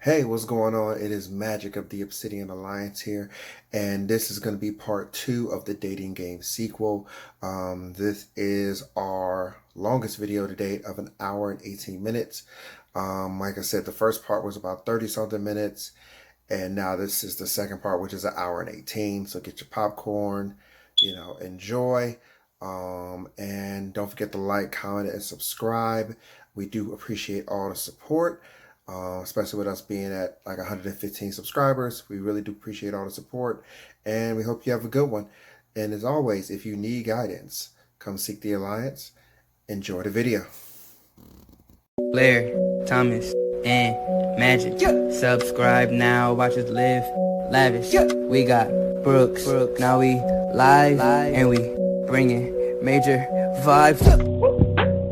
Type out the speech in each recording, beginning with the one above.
Hey, what's going on? It is Magic of the Obsidian Alliance here, and this is going to be part two of the dating game sequel. This is our longest video to date of an hour and 18 minutes. Like I said, the first part was about 30 something minutes, and now this is the second part, which is an hour and 18. So get your popcorn, enjoy. And don't forget to like, comment, and subscribe. We do appreciate all the support, especially with us being at like 115 subscribers. We really do appreciate all the support, and we hope you have a good one. And as always, if you need guidance, come seek the Alliance. Enjoy the video. Blair, Thomas, and Magic. Subscribe now, watch us live lavish. We got Brooks. Now we live and we bringing major vibes.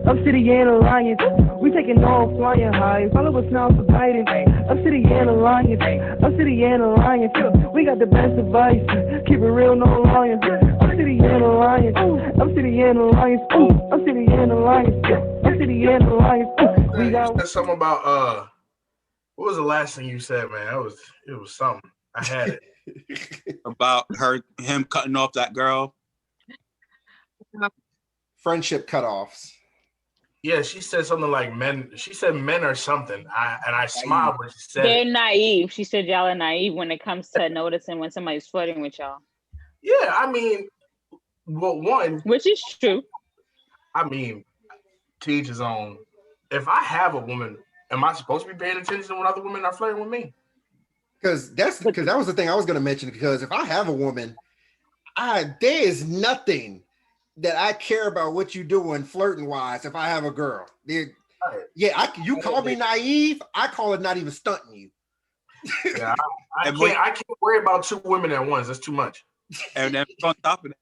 Obsidian Alliance, we taking all flying high. Follow us now for guidance. Obsidian Alliance, Obsidian Alliance. We got the best advice. Keep it real, no lying. Obsidian Alliance, Obsidian Alliance, Obsidian Alliance, Obsidian Alliance. We got. You said something about what was the last thing you said, man? It was something. I had it about him cutting off that girl. Friendship cutoffs. Yeah, she said something like men. She said men or something. I smiled when she said they're naive. She said y'all are naive when it comes to noticing when somebody's flirting with y'all. Yeah, I mean, well, one, which is true. I mean, to each his own. If I have a woman, am I supposed to be paying attention when other women are flirting with me? Because that was the thing I was going to mention. Because if I have a woman, there is nothing that I care about what you doing flirting wise. If I have a girl, you call me naive. I call it not even stunting you. Yeah, I can't worry about two women at once. That's too much. And then on top of that,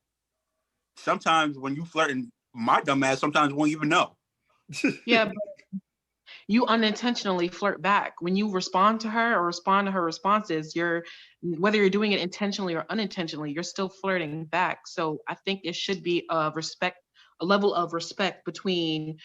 sometimes when you flirting, my dumb ass sometimes won't even know. Yeah, but you unintentionally flirt back when you respond to her or respond to her responses. Whether you're doing it intentionally or unintentionally, you're still flirting back. So I think it should be a level of respect between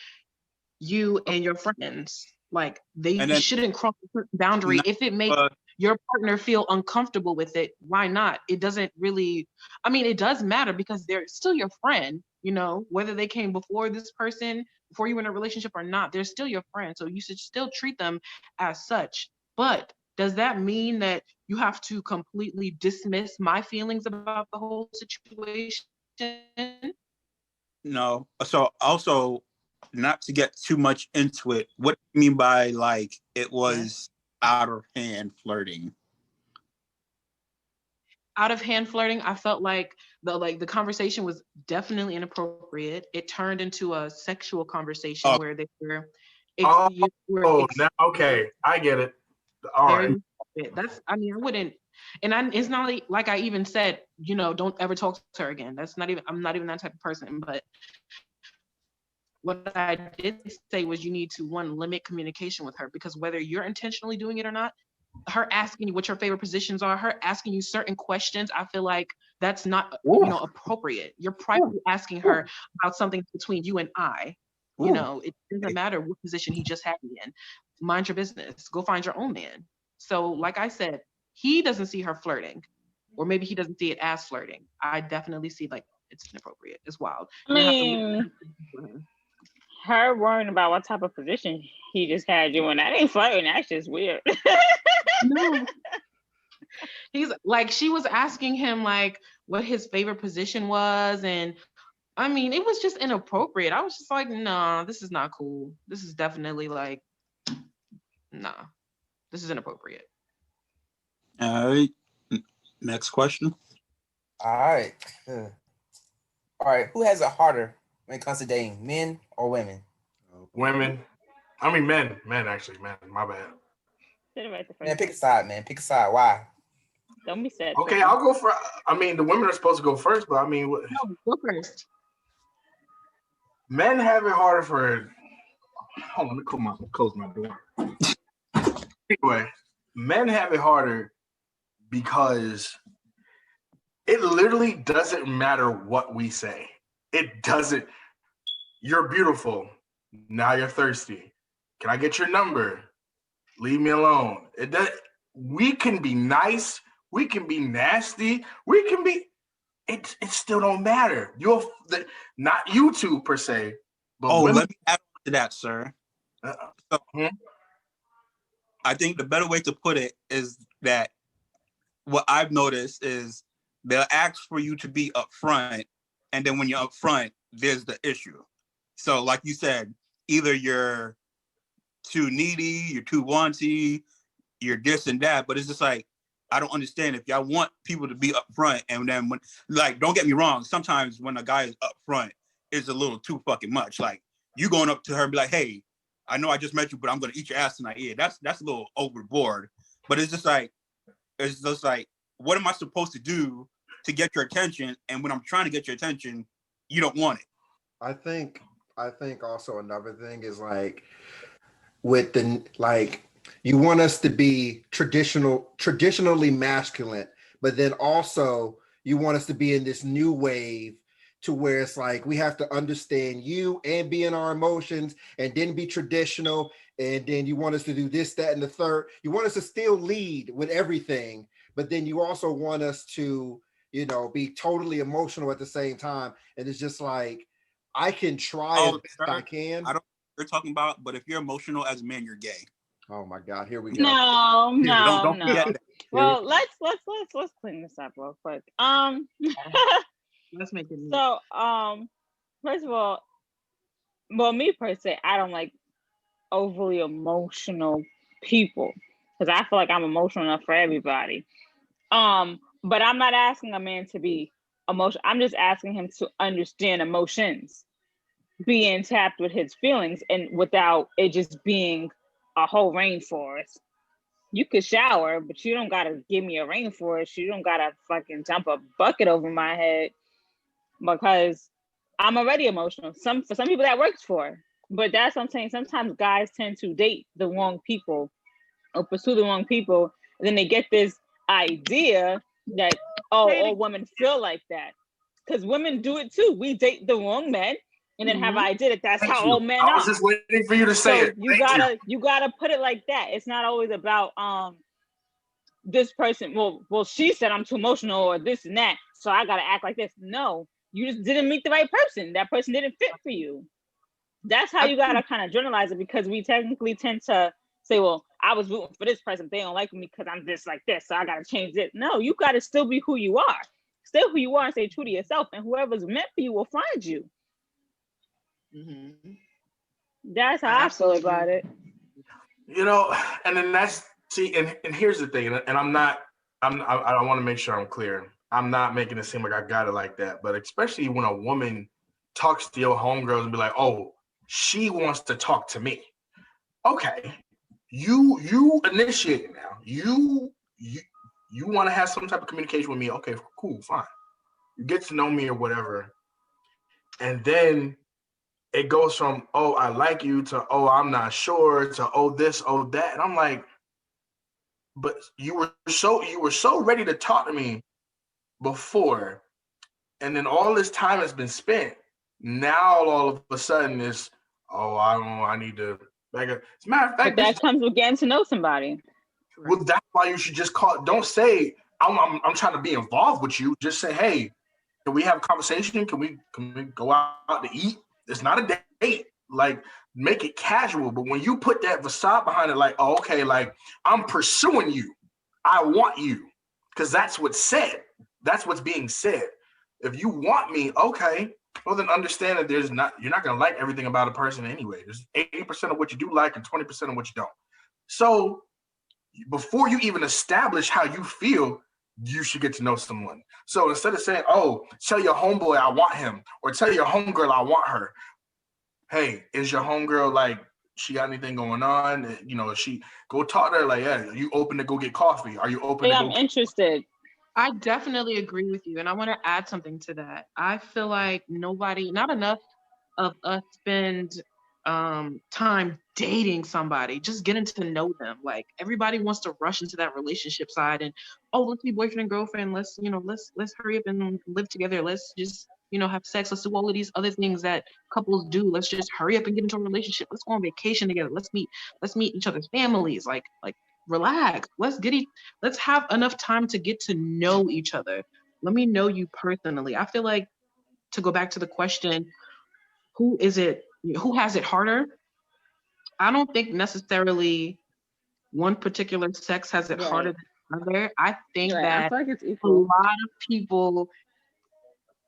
you and your friends. Like they shouldn't cross a certain boundary. If it makes your partner feel uncomfortable with it, why not? It doesn't really. I mean, it does matter because they're still your friend. You know, whether they came before this person, before you were in a relationship or not, they're still your friend. So you should still treat them as such. But does that mean that you have to completely dismiss my feelings about the whole situation? No. So also, not to get too much into it, what do you mean by like it was out of hand flirting? Out of hand flirting, I felt like the conversation was definitely inappropriate. It turned into a sexual conversation where they were. Now okay, I get it. All right. I wouldn't, and it's not like I even said, don't ever talk to her again. I'm not even that type of person. But what I did say was you need to, one, limit communication with her, because whether you're intentionally doing it or not, her asking you what your favorite positions are, her asking you certain questions, I feel like that's not appropriate. You're privately asking her about something between you and I. It doesn't matter what position he just had me in. Mind your business. Go find your own man. So like I said, he doesn't see her flirting, or maybe he doesn't see it as flirting. I definitely see like it's inappropriate. It's wild. I mean, her worrying about what type of position he just had you in, that ain't flirting. That's just weird. No. He's like, she was asking him like what his favorite position was, and I mean, it was just inappropriate. I was just like, nah, this is not cool. This is definitely like, nah, this is inappropriate. All right. Next question. All right. Who has it harder when it comes to dating, men or women? Women. I mean, men. Men, actually. Men. My bad. Man, pick a side, man. Pick a side. Why? Don't be sad. Okay, I'll go for. I mean, the women are supposed to go first, but I mean, no, go first. Men have it harder for. Hold on, let me close my door. Anyway, men have it harder because it literally doesn't matter what we say. It doesn't. You're beautiful. Now you're thirsty. Can I get your number? leave me alone. We can be nice, we can be nasty, we can be. It still don't matter. Not you two per se, but Oh, women. let me add to that, sir. So, I think the better way to put it is that what I've noticed is they'll ask for you to be upfront, and then when you're upfront, there's the issue. So, like you said, either you're too needy, you're too wanty, you're this and that, but it's just like, I don't understand. If y'all want people to be upfront, and then when, like, don't get me wrong, sometimes when a guy is upfront, it's a little too fucking much. Like, you going up to her and be like, hey, I know I just met you, but I'm gonna eat your ass tonight. Yeah, that's a little overboard. But it's just like, what am I supposed to do to get your attention? And when I'm trying to get your attention, you don't want it. I think also another thing is like with the like you want us to be traditionally masculine, but then also you want us to be in this new wave to where it's like we have to understand you and be in our emotions and then be traditional, and then you want us to do this, that, and the third. You want us to still lead with everything, but then you also want us to, be totally emotional at the same time. And it's just like I can try as best I can. I don't know what you're talking about, but if you're emotional as a man, you're gay. Oh my God, here we go. No. Don't forget that. Well, let's clean this up real quick. Let's make it neat. So, first of all, well, me per se, I don't like overly emotional people because I feel like I'm emotional enough for everybody. But I'm not asking a man to be emotional. I'm just asking him to understand emotions, being tapped with his feelings, and without it just being a whole rainforest. You could shower, but you don't gotta give me a rainforest. You don't gotta fucking dump a bucket over my head because I'm already emotional. For some people that works for, but that's what I'm saying. Sometimes guys tend to date the wrong people or pursue the wrong people, and then they get this idea that all women feel like that, because women do it too. We date the wrong men and then have an idea that that's how all men are. I was just waiting for you to say it. You gotta put it like that. It's not always about this person. Well, she said I'm too emotional or this and that, so I gotta act like this. No, you just didn't meet the right person. That person didn't fit for you. That's how you gotta kind of generalize it, because we technically tend to say, well, I was rooting for this person. They don't like me because I'm this like this, so I gotta change it. No, you gotta still be who you are. Still who you are and stay true to yourself, and whoever's meant for you will find you. Mm-hmm. That's how I feel about it. And then and here's the thing, and I want to make sure I'm clear. I'm not making it seem like I got it like that, but especially when a woman talks to your homegirls and be like, oh, she wants to talk to me. Okay, you initiate it now. You want to have some type of communication with me. Okay, cool, fine. You get to know me or whatever, and then it goes from, oh, I like you, to, oh, I'm not sure, to, oh, this, oh, that. And I'm like, but you were so ready to talk to me before, and then all this time has been spent. Now all of a sudden it's, oh, I need to back up. As a matter of fact, but that comes with getting to know somebody. Well, that's why you should just call. Don't say I'm trying to be involved with you. Just say, hey, can we have a conversation? Can we go out to eat? It's not a date. Like, make it casual. But when you put that facade behind it, like, oh, okay, like, I'm pursuing you. I want you. Because that's what's said. That's what's being said. If you want me, okay, well, then understand that you're not going to like everything about a person anyway. There's 80% of what you do like and 20% of what you don't. So before you even establish how you feel, you should get to know someone. So instead of saying, oh, tell your homeboy I want him, or tell your homegirl I want her. Hey, is your homegirl, like, she got anything going on? She go talk to her, like, yeah, are you open to go get coffee? Are you open to I'm interested. I definitely agree with you. And I want to add something to that. I feel like not enough of us spend time dating somebody, just getting to know them. Like, everybody wants to rush into that relationship side and, oh, let's be boyfriend and girlfriend. Let's hurry up and live together. Let's just, have sex. Let's do all of these other things that couples do. Let's just hurry up and get into a relationship. Let's go on vacation together. Let's meet each other's families. Like relax. Let's have enough time to get to know each other. Let me know you personally. I feel like, to go back to the question, who has it harder? I don't think necessarily one particular sex has it harder than another. I think I that feel like it's a equal. lot of people,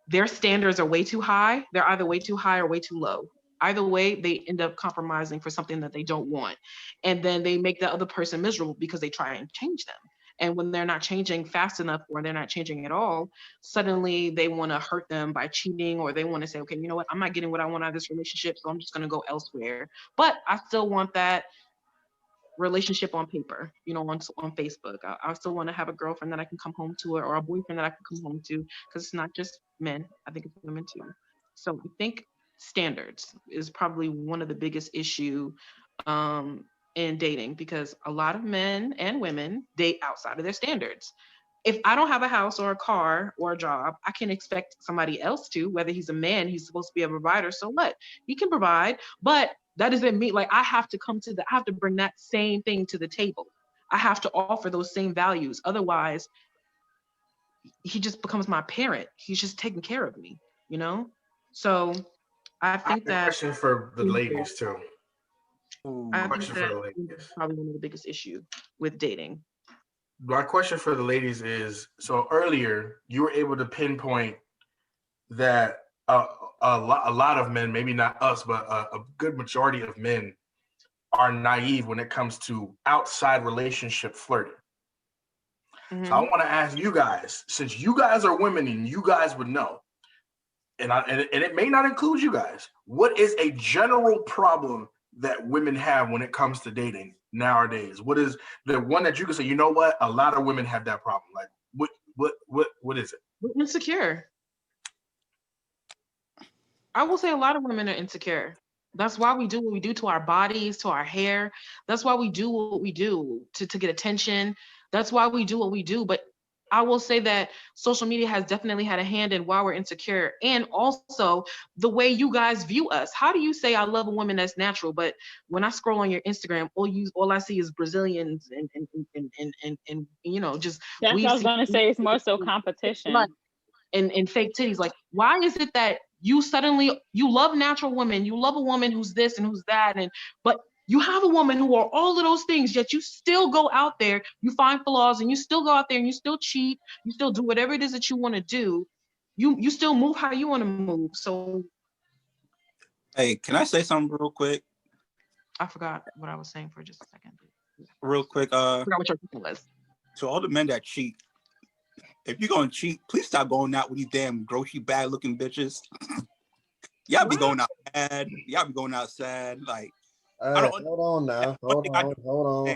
their standards are way too high. They're either way too high or way too low. Either way, they end up compromising for something that they don't want. And then they make the other person miserable because they try and change them. And when they're not changing fast enough, or they're not changing at all, suddenly they want to hurt them by cheating, or they want to say, okay, you know what? I'm not getting what I want out of this relationship, so I'm just going to go elsewhere. But I still want that relationship on paper, on Facebook. I still want to have a girlfriend that I can come home to, or a boyfriend that I can come home to, because it's not just men. I think it's women too. So I think standards is probably one of the biggest issue in dating, because a lot of men and women date outside of their standards. If I don't have a house or a car or a job, I can expect somebody else to. Whether he's a man, he's supposed to be a provider, so what? He can provide, but that doesn't mean, like, I have to bring that same thing to the table. I have to offer those same values. Otherwise, he just becomes my parent. He's just taking care of me, So I think I have a question for the ladies too. I think that is probably one of the biggest issue with dating. My question for the ladies is, so earlier you were able to pinpoint that a lot of men, maybe not us, but a good majority of men are naive when it comes to outside relationship flirting. Mm-hmm. So I want to ask you guys, since you guys are women and you guys would know, and it may not include you guys, what is a general problem that women have when it comes to dating nowadays? What is the one that you can say, you know what, a lot of women have that problem? Like, what is it? We're insecure. I will say a lot of women are insecure. That's why we do what we do to our bodies, to our hair. That's why we do what we do to get attention. That's why we do what we do. But I will say that social media has definitely had a hand in why we're insecure, and also the way you guys view us. How do you say I love a woman that's natural, but when I scroll on your Instagram, all I see is Brazilians and just that's what I was gonna say. It's more so competition and fake titties. Like, why is it that you love natural women, you love a woman who's this and who's that, but you have a woman who are all of those things, yet you still go out there, you find flaws, and you still go out there and you still cheat, you still do whatever it is that you want to do. You still move how you want to move. So, hey, can I say something real quick? I forgot what I was saying for just a second. Real quick, I forgot what your question was. To all the men that cheat, if you're gonna cheat, please stop going out with these damn grocery bag looking bitches. Y'all be going out mad. Y'all be going out sad. Like, hold on now. Hold on.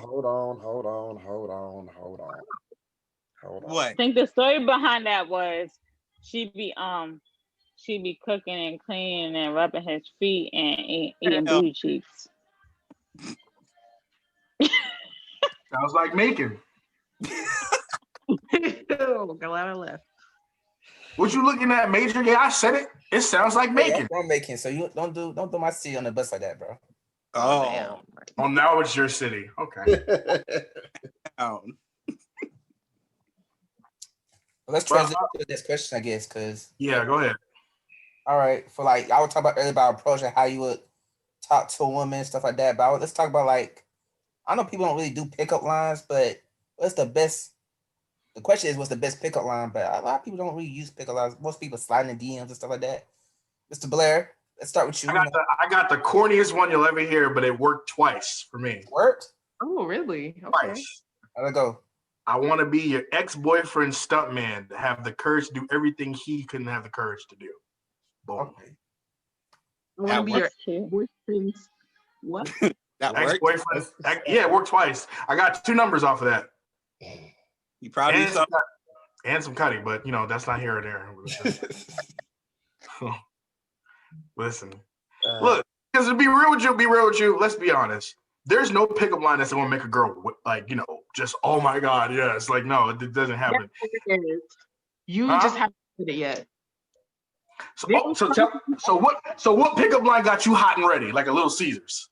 What? I think the story behind that was she be cooking and cleaning and rubbing his feet and eating booty cheeks. Sounds like making. Glad I left. What you looking at, Major? Yeah, I said it. It sounds like making. I'm making, so you don't do my city on the bus like that, bro. Oh, now it's your city. Okay. Let's transition to this question, I guess, because go ahead. All right, for like I would talk about earlier about approach and how you would talk to a woman, stuff like that. But let's talk about, like, I know people don't really do pickup lines, but what's the best? The question is, what's the best pickup line? But a lot of people don't really use pickup lines. Most people slide in DMs and stuff like that. Mr. Blair, let's start with you. I got the corniest one you'll ever hear, but it worked twice for me. Worked? Oh, really? Okay. Twice. How'd it go? I want to be your ex-boyfriend stuntman to have the courage to do everything he couldn't have the courage to do. Boom. Okay. I want to be your boyfriend's what? That ex-boyfriend. Yeah, it worked twice. I got 2 numbers off of that. You probably and some cutty, but that's not here or there. Listen, look, because to be real with you, let's be honest. There's no pickup line that's gonna make a girl just, oh my God, yes. Like, no, it doesn't happen. You just haven't said it yet. So what pickup line got you hot and ready, like a Little Caesars?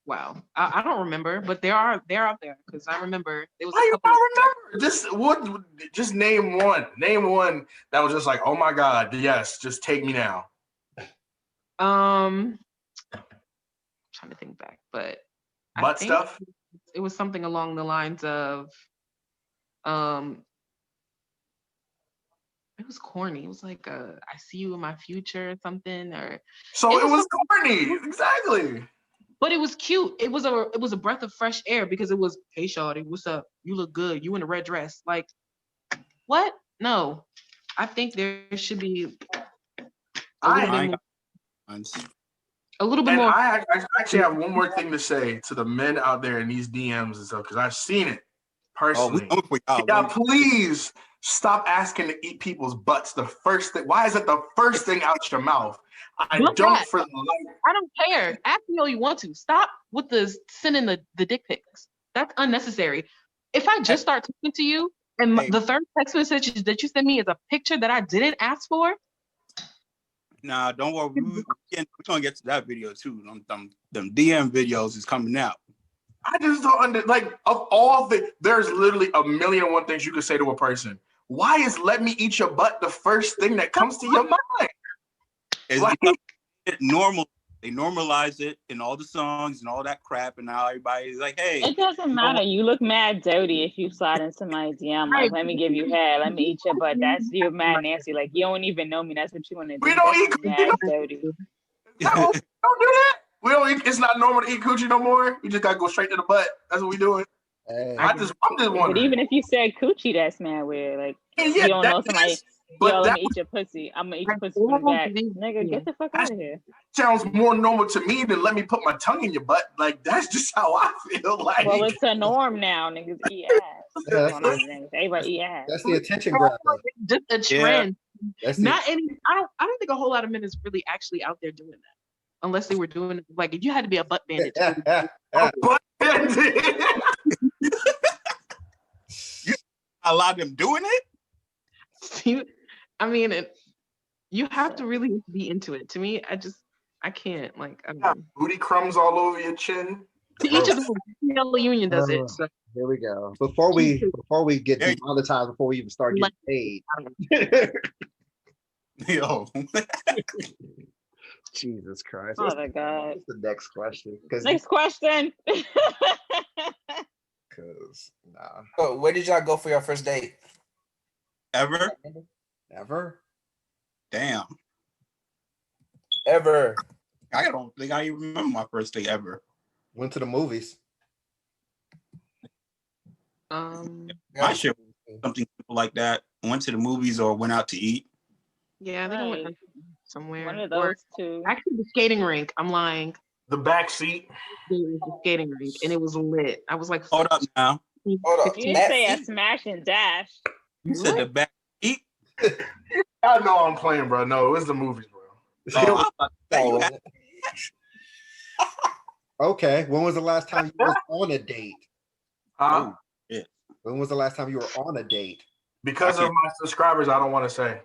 Wow, I don't remember, but they're out there because I remember there was Why a you couple. not remember? Just name one. Name one that was just like, oh my God, yes, just take me now. I'm trying to think back, but Butt stuff. It was something along the lines of, it was corny. It was like, I see you in my future or something, or. So it was corny, exactly. But it was cute. It was a breath of fresh air because it was, hey, shawty, what's up? You look good. You in a red dress. Like, what? No, I think there should be a little bit more. I actually have one more thing to say to the men out there in these DMs and stuff, because I've seen it personally. Please stop asking to eat people's butts the first thing. Why is it the first thing out your mouth? I don't care. Ask me all you want to. Stop with the sending the dick pics. That's unnecessary. If I just start talking to you and the third text message that you send me is a picture that I didn't ask for. Nah, don't worry. We're gonna get to that video too. Them DM videos is coming out. I just don't of all there's literally a million and one things you could say to a person. Why is let me eat your butt the first thing that comes to your mind? It's normal. They normalize it in all the songs and all that crap, and now everybody's like, "Hey." It doesn't matter. You look mad dirty if you slide into my DM. Like, let me give you head. Let me eat your butt. You're mad nasty. Like, you don't even know me. That's what you want to do. We don't eat mad dirty. No, don't do that. We don't eat. It's not normal to eat coochie no more. We just gotta go straight to the butt. That's what we doing. Hey. I'm just wondering. But even if you said coochie, that's mad weird. Like, you don't know somebody. Yo, let me eat your pussy. I'm gonna eat your pussy from the back. Nigga, get the fuck out of here. Sounds more normal to me than let me put my tongue in your butt. Like, that's just how I feel. Like, well, it's a norm now. Niggas eat ass. Everybody eat ass. That's the attention grabber. Just a trend. Yeah. I don't think a whole lot of men is really actually out there doing that. Unless they were doing it, like, if you had to be a butt bandit. Butt bandit. You allow them doing it? I mean, you have to really be into it. To me, I can't. Like, I mean, booty crumbs all over your chin. To each of them, the union does it. So. Here we go. Before we get demonetized, before we even start getting paid. Yo. Jesus Christ. Oh my God. What's the next question? Next question. Because Oh, where did y'all go for your first date? Ever? Damn. Ever. I don't think I even remember my first date ever. Went to the movies. My shit was something like that. Went to the movies or went out to eat. Yeah, they don't went somewhere. One of those two. Actually, the skating rink. I'm lying. The back seat. The skating rink, and it was lit. I was like, hold up now. Hold up. You didn't say a smash and dash. You said the back seat. I know I'm playing, bro. No, it was the movies, bro. Okay. When was the last time you were on a date? Huh? Yeah. When was the last time you were on a date? Because of my subscribers, I don't want to say.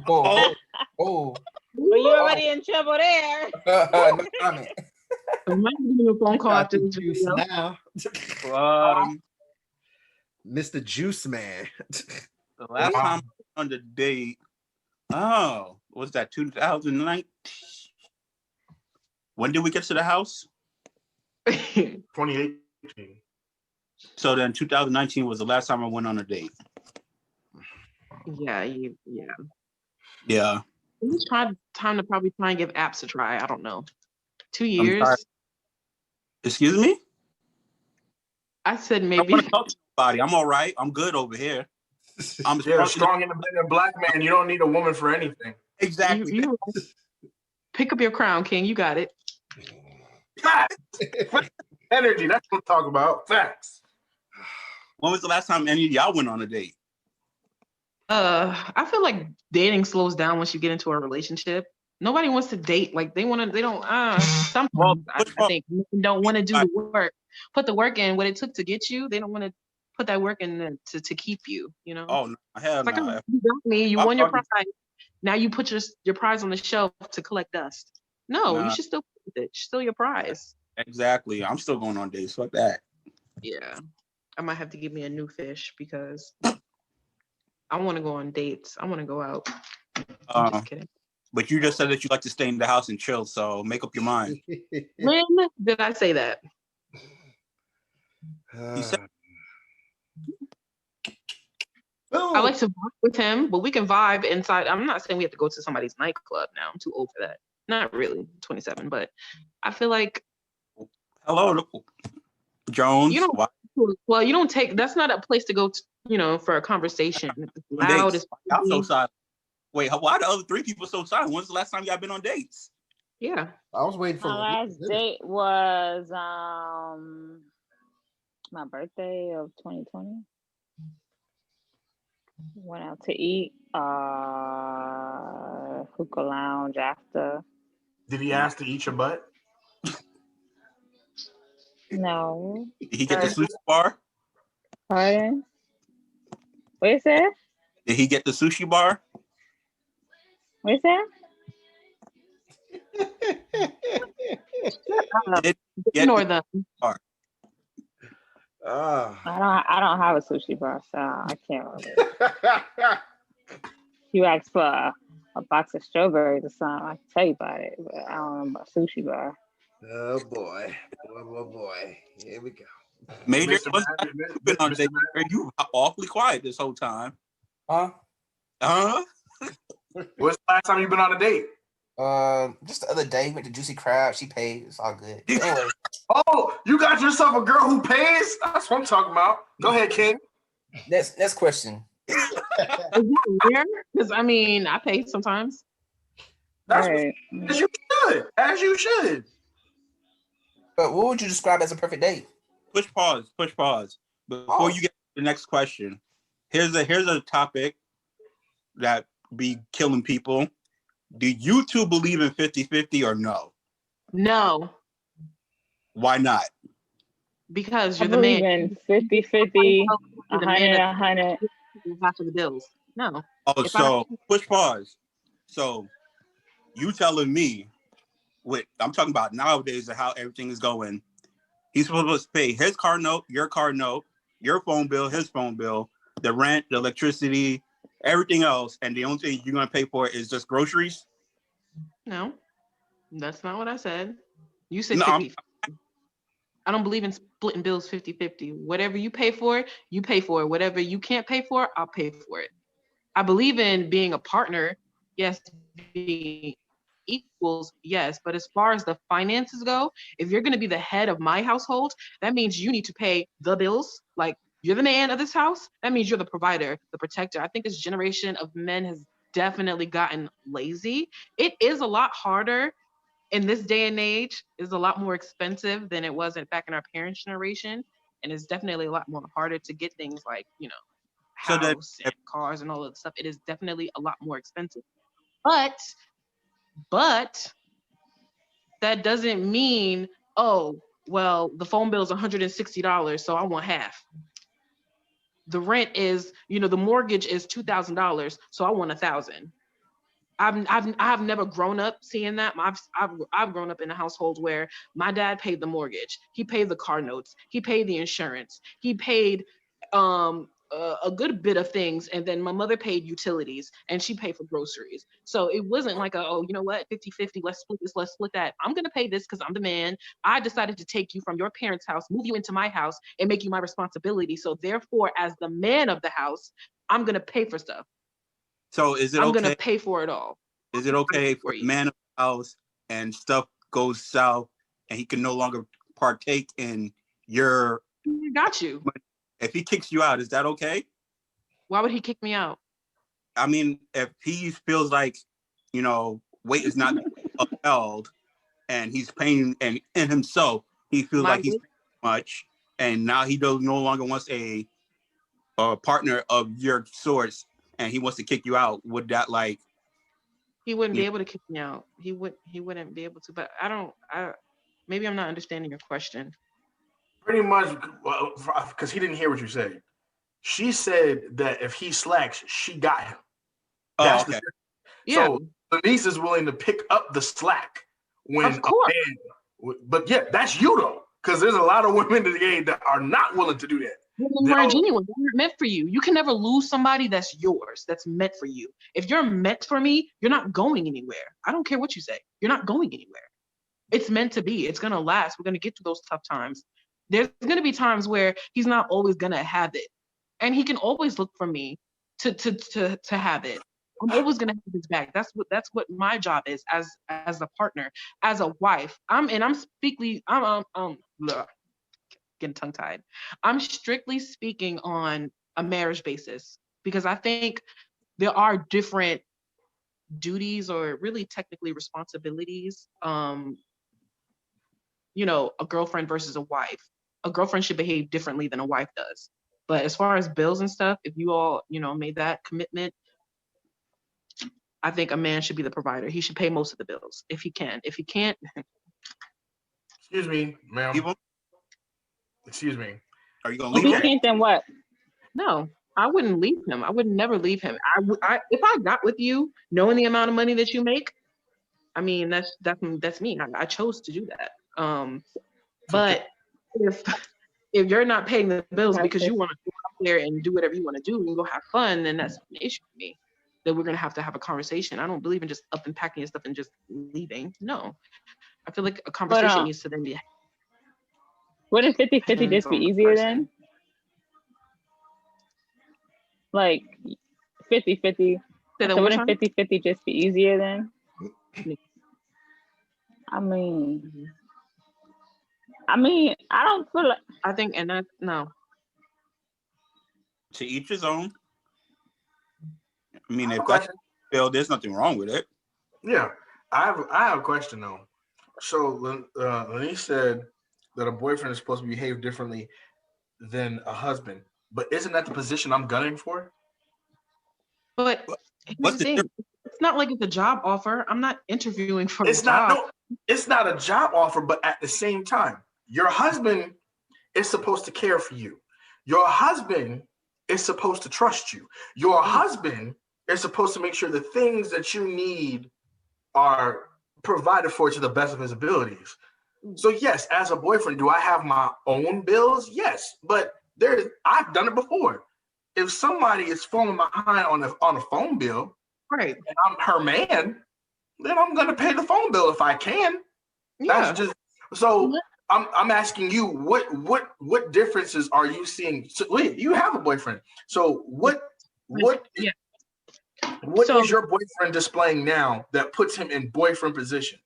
Oh. Well, you're already in trouble there. No comment. I might be doing a phone call after this Juice video. now. Mr. Juice Man. The last time on the date, was that 2019? When did we get to the house? 2018. So then 2019 was the last time I went on a date. Yeah. Yeah. It's time to probably try and give apps a try. I don't know. 2 years. Excuse me? I said I maybe. want to talk to somebody. I'm all right. I'm good over here. I'm strong independent black man. You don't need a woman for anything. Exactly. You pick up your crown, King. You got it. Facts. Energy. That's what I'm talking about. Facts. When was the last time any of y'all went on a date? I feel like dating slows down once you get into a relationship. Nobody wants to date. Like sometimes I think men don't want to do the work, put the work in, what it took to get you. They don't want to put that work in to keep you. You know. Oh, no, hell It's like, oh, no. you got me. You I'm won your talking- prize. Now you put your prize on the shelf to collect dust. No, you Nah. should still put it. It's still your prize. Exactly. I'm still going on dates. Fuck that. Yeah. I might have to give me a new fish because I want to go on dates. I want to go out. I'm just kidding. But you just said that you like to stay in the house and chill, so make up your mind. When did I say that? You said I like to vibe with him, but we can vibe inside. I'm not saying we have to go to somebody's nightclub now. I'm too old for that. Not really, 27, but I feel like hello, Jones. you don't. Well, you don't take. That's not a place to go to. You know, for a conversation. It's loud. It's y'all so silent. Wait, why are the other 3 people so silent? When's the last time y'all been on dates? Yeah, I was waiting for My last date was my birthday of 2020. Went out to eat. Hookah lounge after. Did he ask to eat your butt? No. Did he get the sushi bar? Pardon? What you said? Did he get the sushi bar? What you said? Did he get ignore the them. bar? I don't have a sushi bar, so I can't really. You asked for a box of strawberries or something, I can tell you about it, but I don't know about sushi bar. Oh boy. Boy. Here we go. Major, Mr. you've been on a date. You awfully quiet this whole time. Huh? What's the last time you been on a date? Just the other day with the juicy crab, she paid. It's all good. But anyway, Oh, you got yourself a girl who pays? That's what I'm talking about. Go ahead, King. next question. Is that weird? Because I mean, I pay sometimes. That's Right. as you should. As you should. But what would you describe as a perfect date? Push pause. Before you get to the next question, here's a topic that be killing people. Do you two believe in 50-50 or no? No, Why not? because I you're the believe man. in 50-50, You're the man 100. half of the bills. No. Oh, If so push pause. So you telling me I'm talking about nowadays and how everything is going. He's supposed to pay his car note, your phone bill, his phone bill, the rent, the electricity, everything else, and the only thing you're gonna pay for is just groceries. No, that's not what I said. You said No, 50. I don't believe in splitting bills 50-50. Whatever you pay for, you pay for it. Whatever you can't pay for, I'll pay for it. I believe in being a partner. Yes, being equals, yes. But as far as the finances go, if you're going to be the head of my household, that means you need to pay the bills. Like, you're the man of this house. That means you're the provider, the protector. I think this generation of men has definitely gotten lazy. It is a lot harder in this day and age. Is a lot more expensive than it was back in our parents' generation. And it's definitely a lot more harder to get things like, So that house and cars and all that stuff. It is definitely a lot more expensive. But that doesn't mean, oh, well, the phone bill is $160, so I want half. The rent is, the mortgage is $2,000, so I want $1,000. I've never grown up seeing that. I've grown up in a household where my dad paid the mortgage, he paid the car notes, he paid the insurance, he paid a good bit of things, and then my mother paid utilities and she paid for groceries. So it wasn't like oh, you know what, 50-50, let's split this, let's split that. I'm gonna pay this because I'm the man. I decided to take you from your parents' house, move you into my house, and make you my responsibility. So therefore, as the man of the house, I'm gonna pay for stuff. So is it I'm okay? gonna pay for it all. Is it okay for the man of the house and stuff goes south and he can no longer partake in your? I got you. If he kicks you out, is that okay? Why would he kick me out? I mean, if he feels like, weight is not upheld and he's paying, and in himself, he feels like he's paying too much, and now he no longer wants a partner of your sorts and he wants to kick you out, would that he wouldn't be able to kick me out. He wouldn't be able to, but maybe I'm not understanding your question. Pretty much, because he didn't hear what you said. She said that if he slacks, she got him. That's okay. So Denise is willing to pick up the slack when Of course. but yeah, that's you though, because there's a lot of women in the game that are not willing to do that. They weren't genuine. They weren't meant for you. You can never lose somebody that's yours, that's meant for you. If you're meant for me, you're not going anywhere. I don't care what you say. You're not going anywhere. It's meant to be. It's gonna last. We're gonna get through those tough times. There's gonna be times where he's not always gonna have it, and he can always look for me to have it. I'm always gonna have his back. That's what my job is as a partner, as a wife. I'm getting tongue tied. I'm strictly speaking on a marriage basis because I think there are different duties or really technically responsibilities. A girlfriend versus a wife. A girlfriend should behave differently than a wife does. But as far as bills and stuff, if you all, made that commitment, I think a man should be the provider. He should pay most of the bills if he can. If he can't, excuse me, ma'am. Excuse me. Are you gonna leave him? If he can't, then what? No, I wouldn't leave him. I would never leave him. If I got with you, knowing the amount of money that you make, I mean that's me. I chose to do that. But if you're not paying the bills because you want to go out there and do whatever you want to do and go have fun, then that's an issue for me. That we're gonna have to have a conversation. I don't believe in just up and packing your stuff and just leaving. No, I feel like a conversation needs to then be. Wouldn't 50-50 just be easier then? Like 50-50. So wouldn't 50-50 just be easier then? I mean, I don't feel like. I think, and that no. To each his own. I mean, if that's Bill, there's nothing wrong with it. Yeah, I have a question though. So Lenise said that a boyfriend is supposed to behave differently than a husband, but isn't that the position I'm gunning for? But what's the thing? It's not like it's a job offer. I'm not interviewing for a job. No, it's not a job offer, but at the same time, your husband is supposed to care for you. Your husband is supposed to trust you. Your husband is supposed to make sure the things that you need are provided for to the best of his abilities. So yes, as a boyfriend, do I have my own bills? Yes, but I've done it before. If somebody is falling behind on a phone bill, right, and I'm her man, then I'm gonna pay the phone bill if I can. Yeah. That's just so. I'm asking you, what differences are you seeing? So, wait, you have a boyfriend. So what is your boyfriend displaying now that puts him in boyfriend position?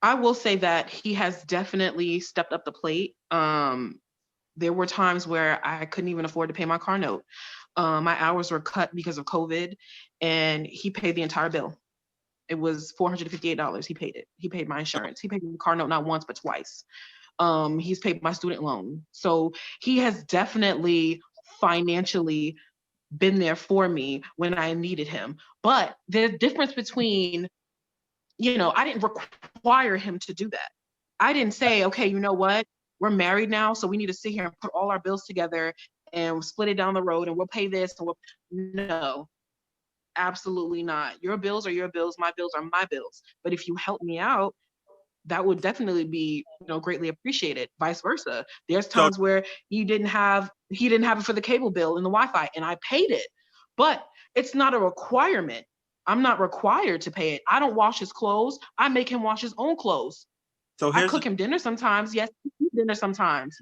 I will say that he has definitely stepped up the plate. There were times where I couldn't even afford to pay my car note. My hours were cut because of COVID, and he paid the entire bill. It was $458. He paid it. He paid my insurance. He paid the car note not once, but twice. He's paid my student loan. So he has definitely financially been there for me when I needed him. But the difference between, I didn't require him to do that. I didn't say, okay, you know what? We're married now, so we need to sit here and put all our bills together and split it down the road and we'll pay this. No. Absolutely not. Your bills are your bills. My bills are my bills. But if you help me out, that would definitely be, greatly appreciated. Vice versa. There's times where he didn't have it for the cable bill and the Wi-Fi, and I paid it. But it's not a requirement. I'm not required to pay it. I don't wash his clothes. I make him wash his own clothes. So I cook him dinner sometimes. Yes, dinner sometimes.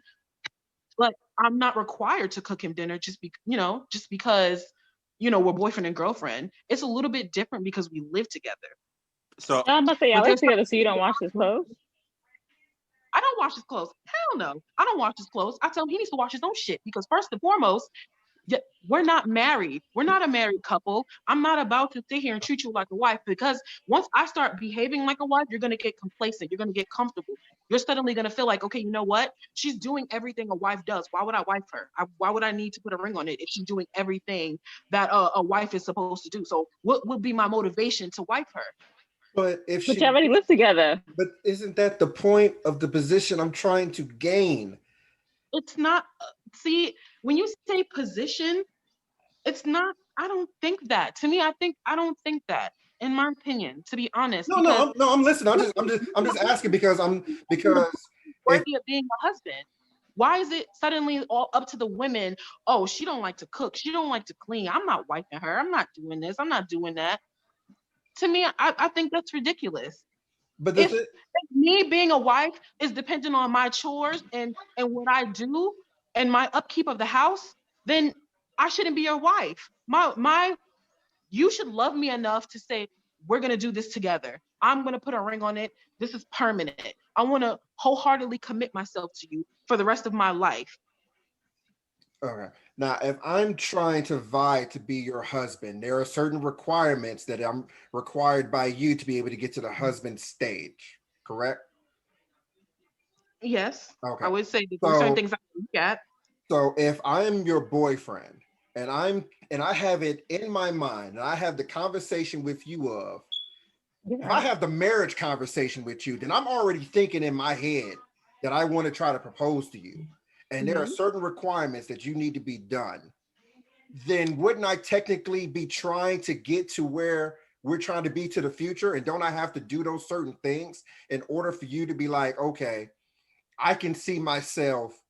But I'm not required to cook him dinner just because we're boyfriend and girlfriend. It's a little bit different because we live together. So I'm about to say, y'all live together, so you don't wash his clothes? I don't wash his clothes. Hell no. I don't wash his clothes. I tell him he needs to wash his own shit because first and foremost, we're not married. We're not a married couple. I'm not about to sit here and treat you like a wife because once I start behaving like a wife, you're going to get complacent. You're going to get comfortable. You're suddenly going to feel like, okay, you know what? She's doing everything a wife does. Why would I wife her? Why would I need to put a ring on it if she's doing everything that a wife is supposed to do? So what would be my motivation to wife her? But if you already live together. But isn't that the point of the position I'm trying to gain? it's not. See, when you say position, it's not. I don't think that. To me, I don't think that. In my opinion, to be honest, No, because I'm listening. I'm just asking because if worthy of being a husband. Why is it suddenly all up to the women? Oh, she don't like to cook. She don't like to clean. I'm not wiping her. I'm not doing this. I'm not doing that. To me, I think that's ridiculous. but If, this if me being a wife is dependent on my chores and what I do and my upkeep of the house, then I shouldn't be your wife. My you should love me enough to say, we're going to do this together. I'm going to put a ring on it. This is permanent. I want to wholeheartedly commit myself to you for the rest of my life. Okay. Now, if I'm trying to vie to be your husband, there are certain requirements that I'm required by you to be able to get to the husband stage, correct? Yes, Okay. I would say that there's certain So, things I look at. so if I'm your boyfriend and I have it in my mind and I have the conversation with you of, if I have the marriage conversation with you, then I'm already thinking in my head that I want to try to propose to you. And there are Mhm. certain requirements that you need to be done. Then wouldn't I technically be trying to get to where we're trying to be to the future? And don't I have to do those certain things in order for you to be like, okay, I can see myself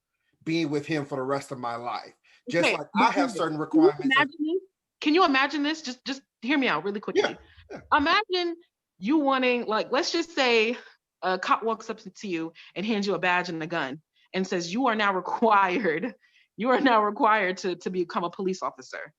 being with him for the rest of my life? Just Okay, like but I have certain can you requirements of, imagine this? Can you imagine this? Just hear me out really yeah, quickly. Imagine you wanting, like, let's just say a cop walks up to you and hands you a badge and a gun and says you are now required to become a police officer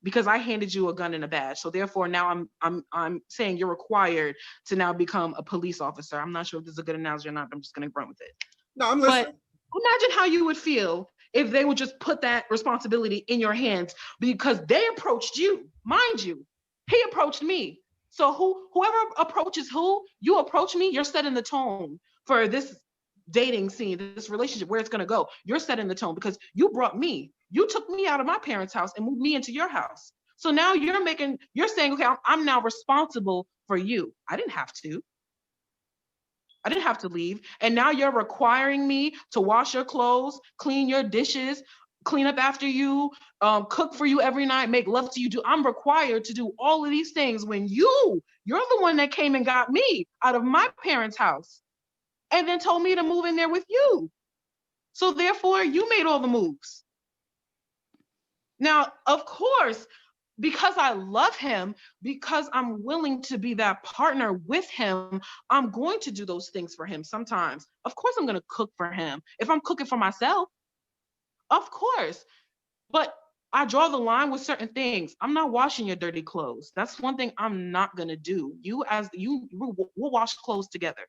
because I handed you a gun and a badge. So therefore now I'm saying you're required to now become a police officer. I'm not sure if this is a good analogy or not, but I'm just gonna run with it. no, I'm But listening. imagine how you would feel if they would just put that responsibility in your hands because they approached you. Mind you, he approached me. So whoever approaches who, you approach me, you're setting the tone for this dating scene, this relationship, where it's gonna go. You're setting the tone because you brought me. You took me out of my parents' house and moved me into your house. So now you're saying, okay, I'm now responsible for you. I didn't have to leave. And now you're requiring me to wash your clothes, clean your dishes, clean up after you, cook for you every night, make love to you. I'm required to do all of these things when you're the one that came and got me out of my parents' house and then told me to move in there with you. So therefore, you made all the moves. Now, of course, because I love him, because I'm willing to be that partner with him, I'm going to do those things for him sometimes. Of course, I'm going to cook for him. If I'm cooking for myself, of course. But I draw the line with certain things. I'm not washing your dirty clothes. That's one thing I'm not going to do. We'll wash clothes together.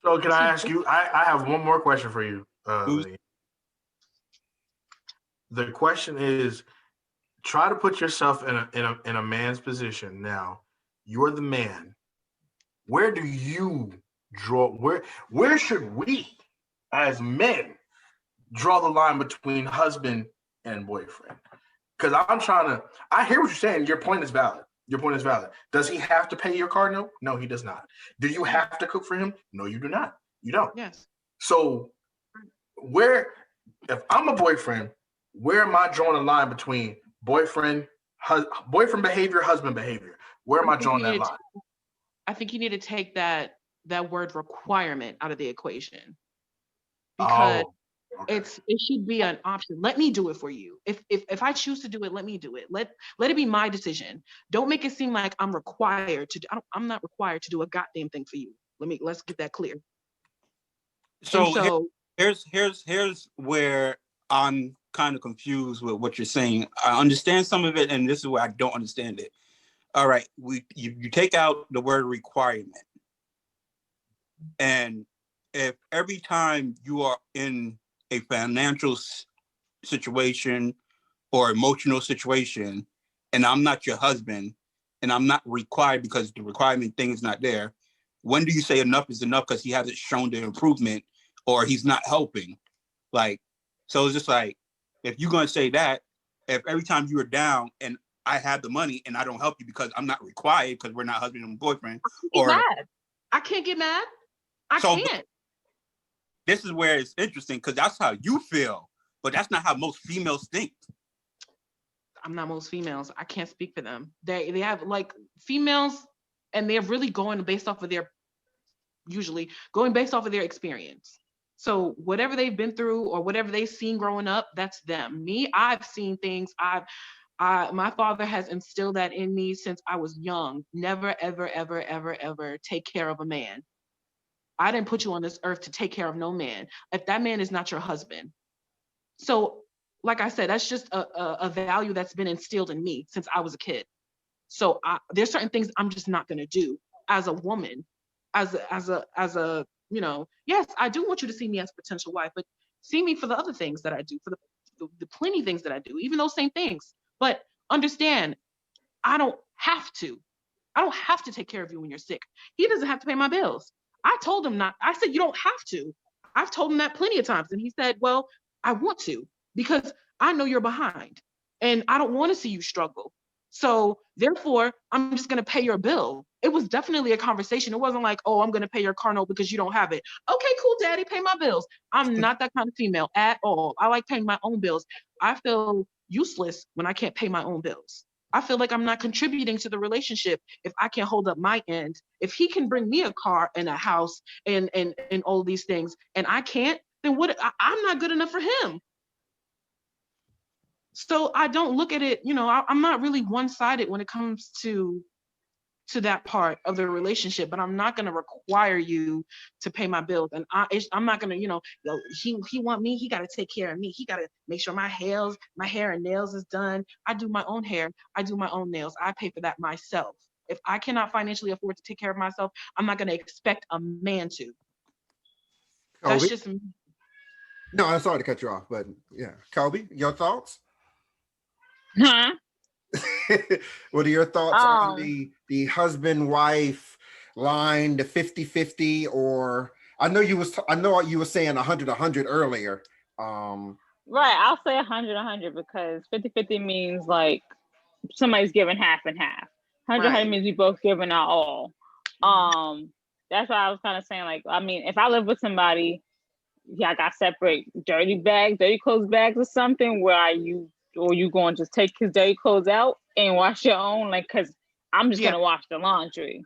So can I ask you? I have one more question for you. Who's Lee. The question is: try to put yourself in a man's position. Now, you're the man. Where do you draw? Where should we, as men, draw the line between husband and boyfriend? Because I'm trying to. I hear what you're saying. Your point is valid. Your point is valid. Does he have to pay your car note? No, he does not. Do you have to cook for him? No, you do not. You don't. Yes. So where, if I'm a boyfriend, where am I drawing the line between boyfriend behavior, husband behavior? Where am I drawing that line? I think you need to take that word requirement out of the equation because Oh, okay. it should be an option. Let me do it for you. If I choose to do it, let me do it. Let it be my decision. Don't make it seem like I'm required to. I'm not required to do a goddamn thing for you. Let's get that clear. And so so here's where I'm kind of confused with what you're saying. I understand some of it, and this is where I don't understand it. All right, you take out the word requirement, and if every time you are in a financial situation or emotional situation, and I'm not your husband, and I'm not required because the requirement thing is not there, when do you say enough is enough because he hasn't shown the improvement or he's not helping? Like, so it's just like, if you're going to say that, if every time you are down and I have the money and I don't help you because I'm not required because we're not husband and boyfriend, get or mad. I can't get mad. I so, can't. this is where it's interesting because that's how you feel, but that's not how most females think. I'm not most females. I can't speak for them. They have like females, and they're really going based off of their experience. So whatever they've been through or whatever they've seen growing up, that's them. Me, I've seen things. My father has instilled that in me since I was young. Never, ever, ever, ever, ever take care of a man. I didn't put you on this earth to take care of no man if that man is not your husband. So, like I said, that's just a value that's been instilled in me since I was a kid. So there's certain things I'm just not gonna do as a woman, as a yes, I do want you to see me as a potential wife, but see me for the other things that I do, for the plenty things that I do, even those same things. But understand, I don't have to. I don't have to take care of you when you're sick. He doesn't have to pay my bills. I told him not. I said, you don't have to. I've told him that plenty of times. And he said, well, I want to because I know you're behind and I don't want to see you struggle. So therefore, I'm just going to pay your bill. It was definitely a conversation. It wasn't like, oh, I'm going to pay your car note because you don't have it. Okay, cool, daddy, pay my bills. I'm not that kind of female at all. I like paying my own bills. I feel useless when I can't pay my own bills. I feel like I'm not contributing to the relationship if I can't hold up my end. If he can bring me a car and a house and all these things and I can't, then I'm not good enough for him. So I don't look at it, I'm not really one-sided when it comes to that part of the relationship, but I'm not going to require you to pay my bills. And I'm not going to, he want me, he got to take care of me. He got to make sure my hair and nails is done. I do my own hair. I do my own nails. I pay for that myself. If I cannot financially afford to take care of myself, I'm not going to expect a man to. Kobe? That's just me. No, I'm sorry to cut you off, but yeah. Kobe, your thoughts? Huh? What are your thoughts on the husband-wife line, the 50-50, or I know you were saying 100 earlier. Right, I'll say 100 because 50-50 means like somebody's giving half and half. 100 means we both giving our all. That's why I was kind of saying, like, I mean, if I live with somebody, yeah, I got separate dirty clothes bags or something, where you going to just take his dirty clothes out and wash your own, like, because I'm just gonna wash the laundry.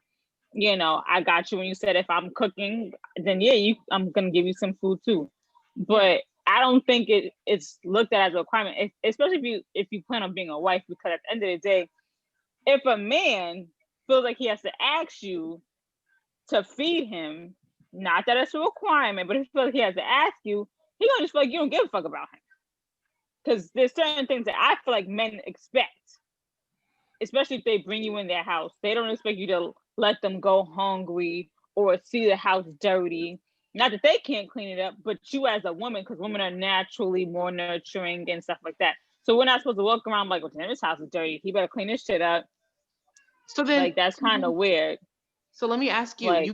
I got you when you said if I'm cooking, then yeah, I'm gonna give you some food too. But I don't think it's looked at as a requirement, especially if you plan on being a wife, because at the end of the day, if a man feels like he has to ask you to feed him, not that it's a requirement, but if he feels like he has to ask you, he's gonna just feel like you don't give a fuck about him. Because there's certain things that I feel like men expect, especially if they bring you in their house. They don't expect you to let them go hungry or see the house dirty. Not that they can't clean it up, but you as a woman, because women are naturally more nurturing and stuff like that. So we're not supposed to walk around like, well, damn, this house is dirty. He better clean this shit up. So then, like, that's kind of weird. So let me ask you, like,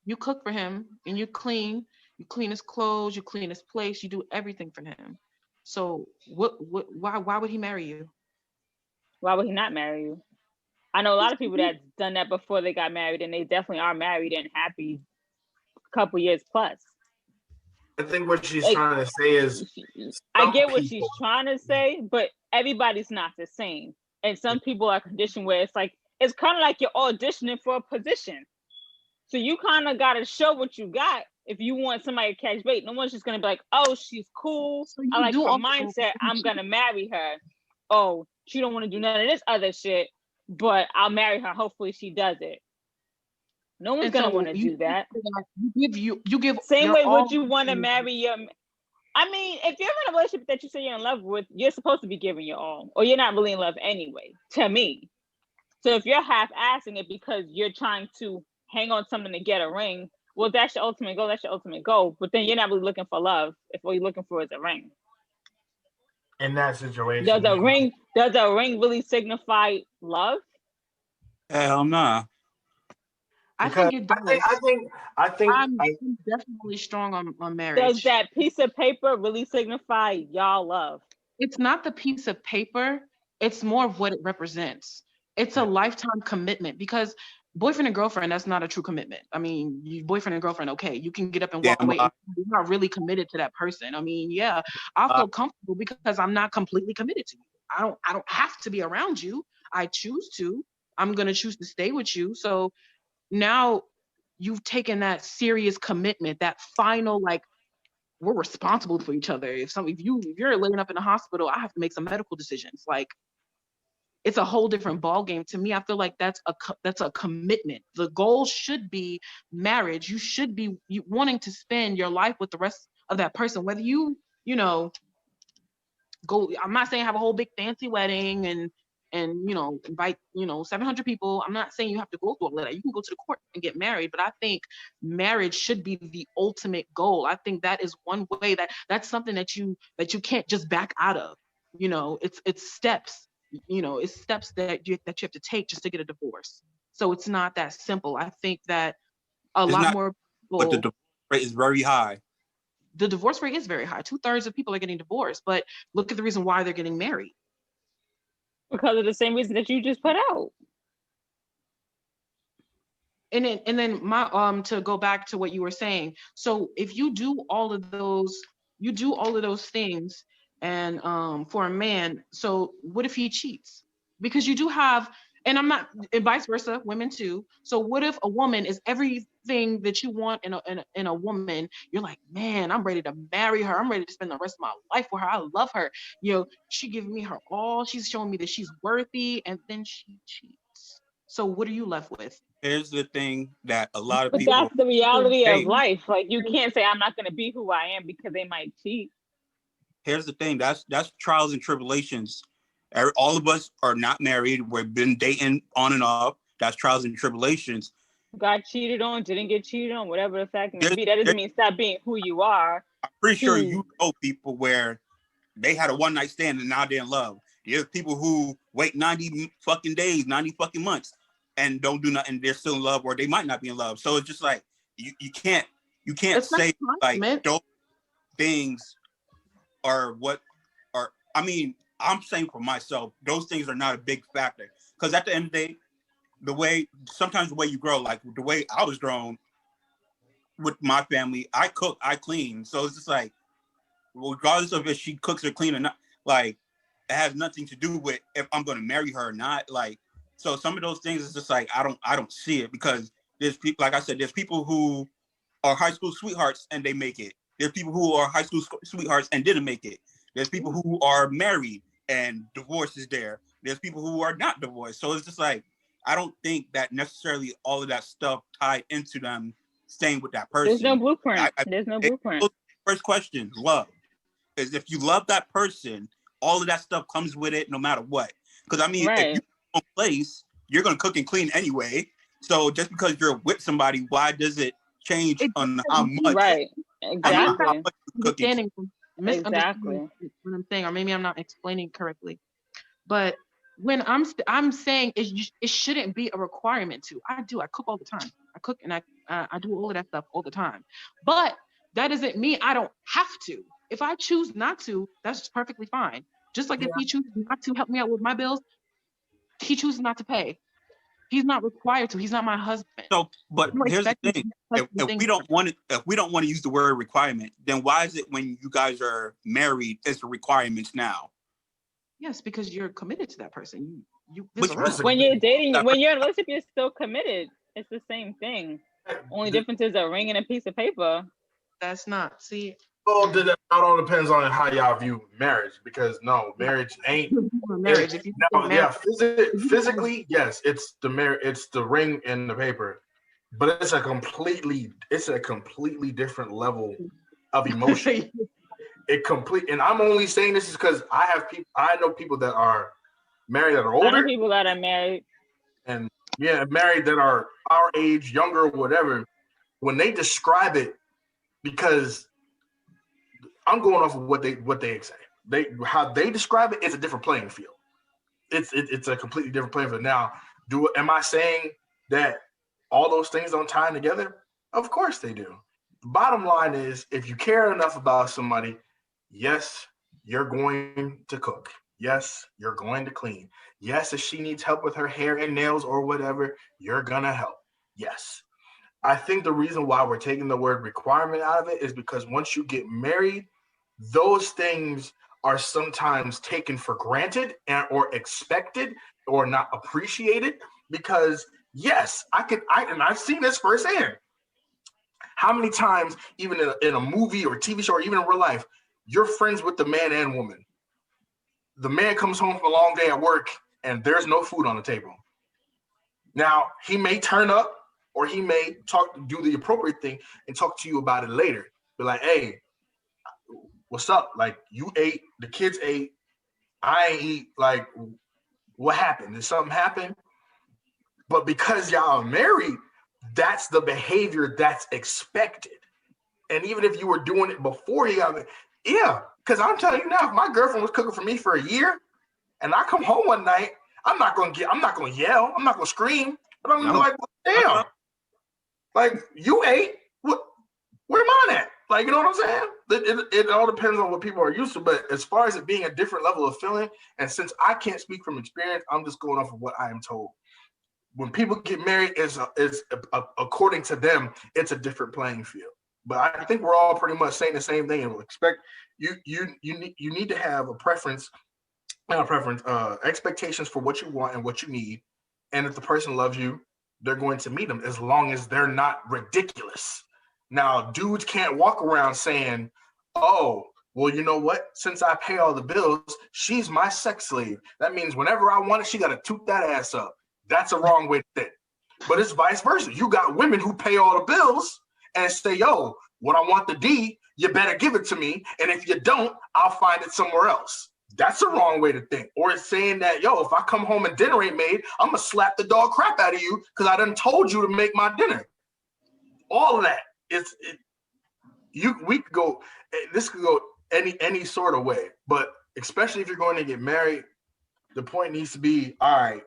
you cook for him and you clean his clothes, you clean his place, you do everything for him. So why would he marry you? Why would he not marry you? I know a lot of people that's done that before they got married, and they definitely are married and happy a couple years plus. I think what she's trying to say is, I get what she's trying to say, but everybody's not the same. And some people are conditioned where it's kind of like you're auditioning for a position. So you kind of got to show what you got if you want somebody to catch bait. No one's just going to be like, oh, she's cool. So I like her mindset. I'm going to marry her. Oh, she don't want to do none of this other shit, but I'll marry her. Hopefully she does it. No one's going to want to do that. You give same way would you want to marry your... I mean, if you're in a relationship that you say you're in love with, you're supposed to be giving your all, or you're not really in love anyway, to me. So if you're half-assing it because you're trying to hang on something to get a ring, well, that's your ultimate goal. But then you're not really looking for love if what you're looking for is a ring. In that situation, does a ring really signify love? Hell nah. I think it does. I think I'm definitely strong on marriage. Does that piece of paper really signify y'all love? It's not the piece of paper. It's more of what it represents. It's a lifetime commitment, because boyfriend and girlfriend, that's not a true commitment. I mean, you boyfriend and girlfriend, okay, you can get up and walk Damn away. lie. You're not really committed to that person. I mean, yeah, I feel comfortable because I'm not completely committed to you. I don't have to be around you. I choose to. I'm gonna choose to stay with you. So now you've taken that serious commitment, that final, like, we're responsible for each other. If you're laying up in the hospital, I have to make some medical decisions. Like, it's a whole different ball game. To me, I feel like that's a commitment. The goal should be marriage. You should be wanting to spend your life with the rest of that person, whether you know go. I'm not saying have a whole big fancy wedding and invite 700 people. I'm not saying you have to go through all of that. You can go to the court and get married, but I think marriage should be the ultimate goal. I think that is one way that's something that you can't just back out of. It's steps. It's steps that you have to take just to get a divorce. So it's not that simple. I think that a It's lot not, more but the people. divorce rate is very high. The divorce rate is very high. 2/3 of people are getting divorced, but look at the reason why they're getting married. Because of the same reason that you just put out. And then my to go back to what you were saying. So if you do all of those things, and for a man, so what if he cheats? Because you do have, and I'm not, and vice versa, women too. So what if a woman is everything that you want in a woman? You're like, man, I'm ready to marry her. I'm ready to spend the rest of my life with her. I love her. She giving me her all. She's showing me that she's worthy, and then she cheats. So what are you left with? Here's the thing that a lot of But people, that's the reality of hey, life. Like, you can't say I'm not going to be who I am because they might cheat. here's the thing. That's trials and tribulations. All of us are not married. We've been dating on and off. That's trials and tribulations. Got cheated on, didn't get cheated on, whatever the fact may There's, be. That doesn't there's, mean stop being who you are. I'm pretty sure To you know people where they had a one night stand and now they're in love. There's people who wait 90 fucking days, 90 fucking months, and don't do nothing. They're still in love, or they might not be in love. So it's just like you can't It's not say like punishment. those things are what are. I mean, I'm saying for myself, those things are not a big factor because at the end of the day, sometimes the way you grow, like the way I was grown with my family, I cook, I clean, so it's just like regardless of if she cooks or clean or not, like it has nothing to do with if I'm going to marry her or not. Like, so some of those things is just like I don't see it because there's people, like I said, there's people who are high school sweethearts and they make it. There's people who are high school sweethearts and didn't make it. There's people who are married and divorce is there. There's people who are not divorced. So it's just like I don't think that necessarily all of that stuff tied into them staying with that there's no person. blueprint. There's no blueprint. First question, love. Is if you love that person, all of that stuff comes with it no matter what. Because I mean, if Right. you're in a place, you're gonna cook and clean anyway. So just because you're with somebody, why does it change It on how much Right. I think Exactly. you cooking? understanding, misunderstanding Exactly. what I'm saying, or maybe I'm not explaining correctly. But when I'm saying it shouldn't be a requirement to. I cook all the time. I cook and I do all of that stuff all the time. But that doesn't mean I don't have to. If I choose not to, that's perfectly fine. Just like if he chooses not to help me out with my bills, he chooses not to pay. He's not required to. He's not my husband. So, but I'm not here's the expecting thing: him to touch the if things. we don't want to use the word requirement, then why is it when you guys are married, it's the requirements now? Yes, because you're committed to that person. There's Which a lot. When you're dating, when you're in a relationship, you're still committed. It's the same thing. Only difference is a ring and a piece of paper. That's not. See, That all depends on how y'all view marriage. Because no, marriage ain't. marriage. If you No, marriage, physically, yes, it's the ring and the paper, but it's a completely different level of emotion. And I'm only saying this is because I know people that are married that are I know older people that are married. and married that are our age, younger, whatever. When they describe it, because I'm going off of what they say, how they describe it is a different playing field. It's a completely different playing field. Now, am I saying that all those things don't tie together? Of course they do. The bottom line is, if you care enough about somebody, yes, you're going to cook. Yes, you're going to clean. Yes, if she needs help with her hair and nails or whatever, you're gonna help. Yes. I think the reason why we're taking the word requirement out of it is because once you get married, those things are sometimes taken for granted or expected or not appreciated because yes, and I've seen this firsthand. How many times, even in a movie or TV show or even in real life, you're friends with the man and woman. The man comes home from a long day at work and there's no food on the table. Now, he may turn up or he may do the appropriate thing and talk to you about it later. Be like, hey, what's up? Like, you ate, the kids ate, I ain't eat. Like, what happened? Did something happen? But because y'all are married, that's the behavior that's expected. And even if you were doing it before you got married, yeah, because I'm telling you now, if my girlfriend was cooking for me for a year and I come home one night, I'm not gonna yell, I'm not gonna scream, but I'm gonna be like, well, damn, like you ate, where mine at? Like, you know what I'm saying? It all depends on what people are used to, but as far as it being a different level of feeling, and since I can't speak from experience, I'm just going off of what I am told. When people get married, is according to them, it's a different playing field. But I think we're all pretty much saying the same thing, and we'll expect you need to have a preference, not a preference, expectations for what you want and what you need, and if the person loves you, they're going to meet them as long as they're not ridiculous. Now, dudes can't walk around saying, "Oh, well, you know what? Since I pay all the bills, she's my sex slave. That means whenever I want it, she got to toot that ass up." That's a wrong way to think. But it's vice versa. You got women who pay all the bills and say, yo, when I want the D, you better give it to me. And if you don't, I'll find it somewhere else. That's a wrong way to think. Or it's saying that, yo, if I come home and dinner ain't made, I'm going to slap the dog crap out of you because I done told you to make my dinner. All of that. We could go, this could go any sort of way. But especially if you're going to get married, the point needs to be, all right,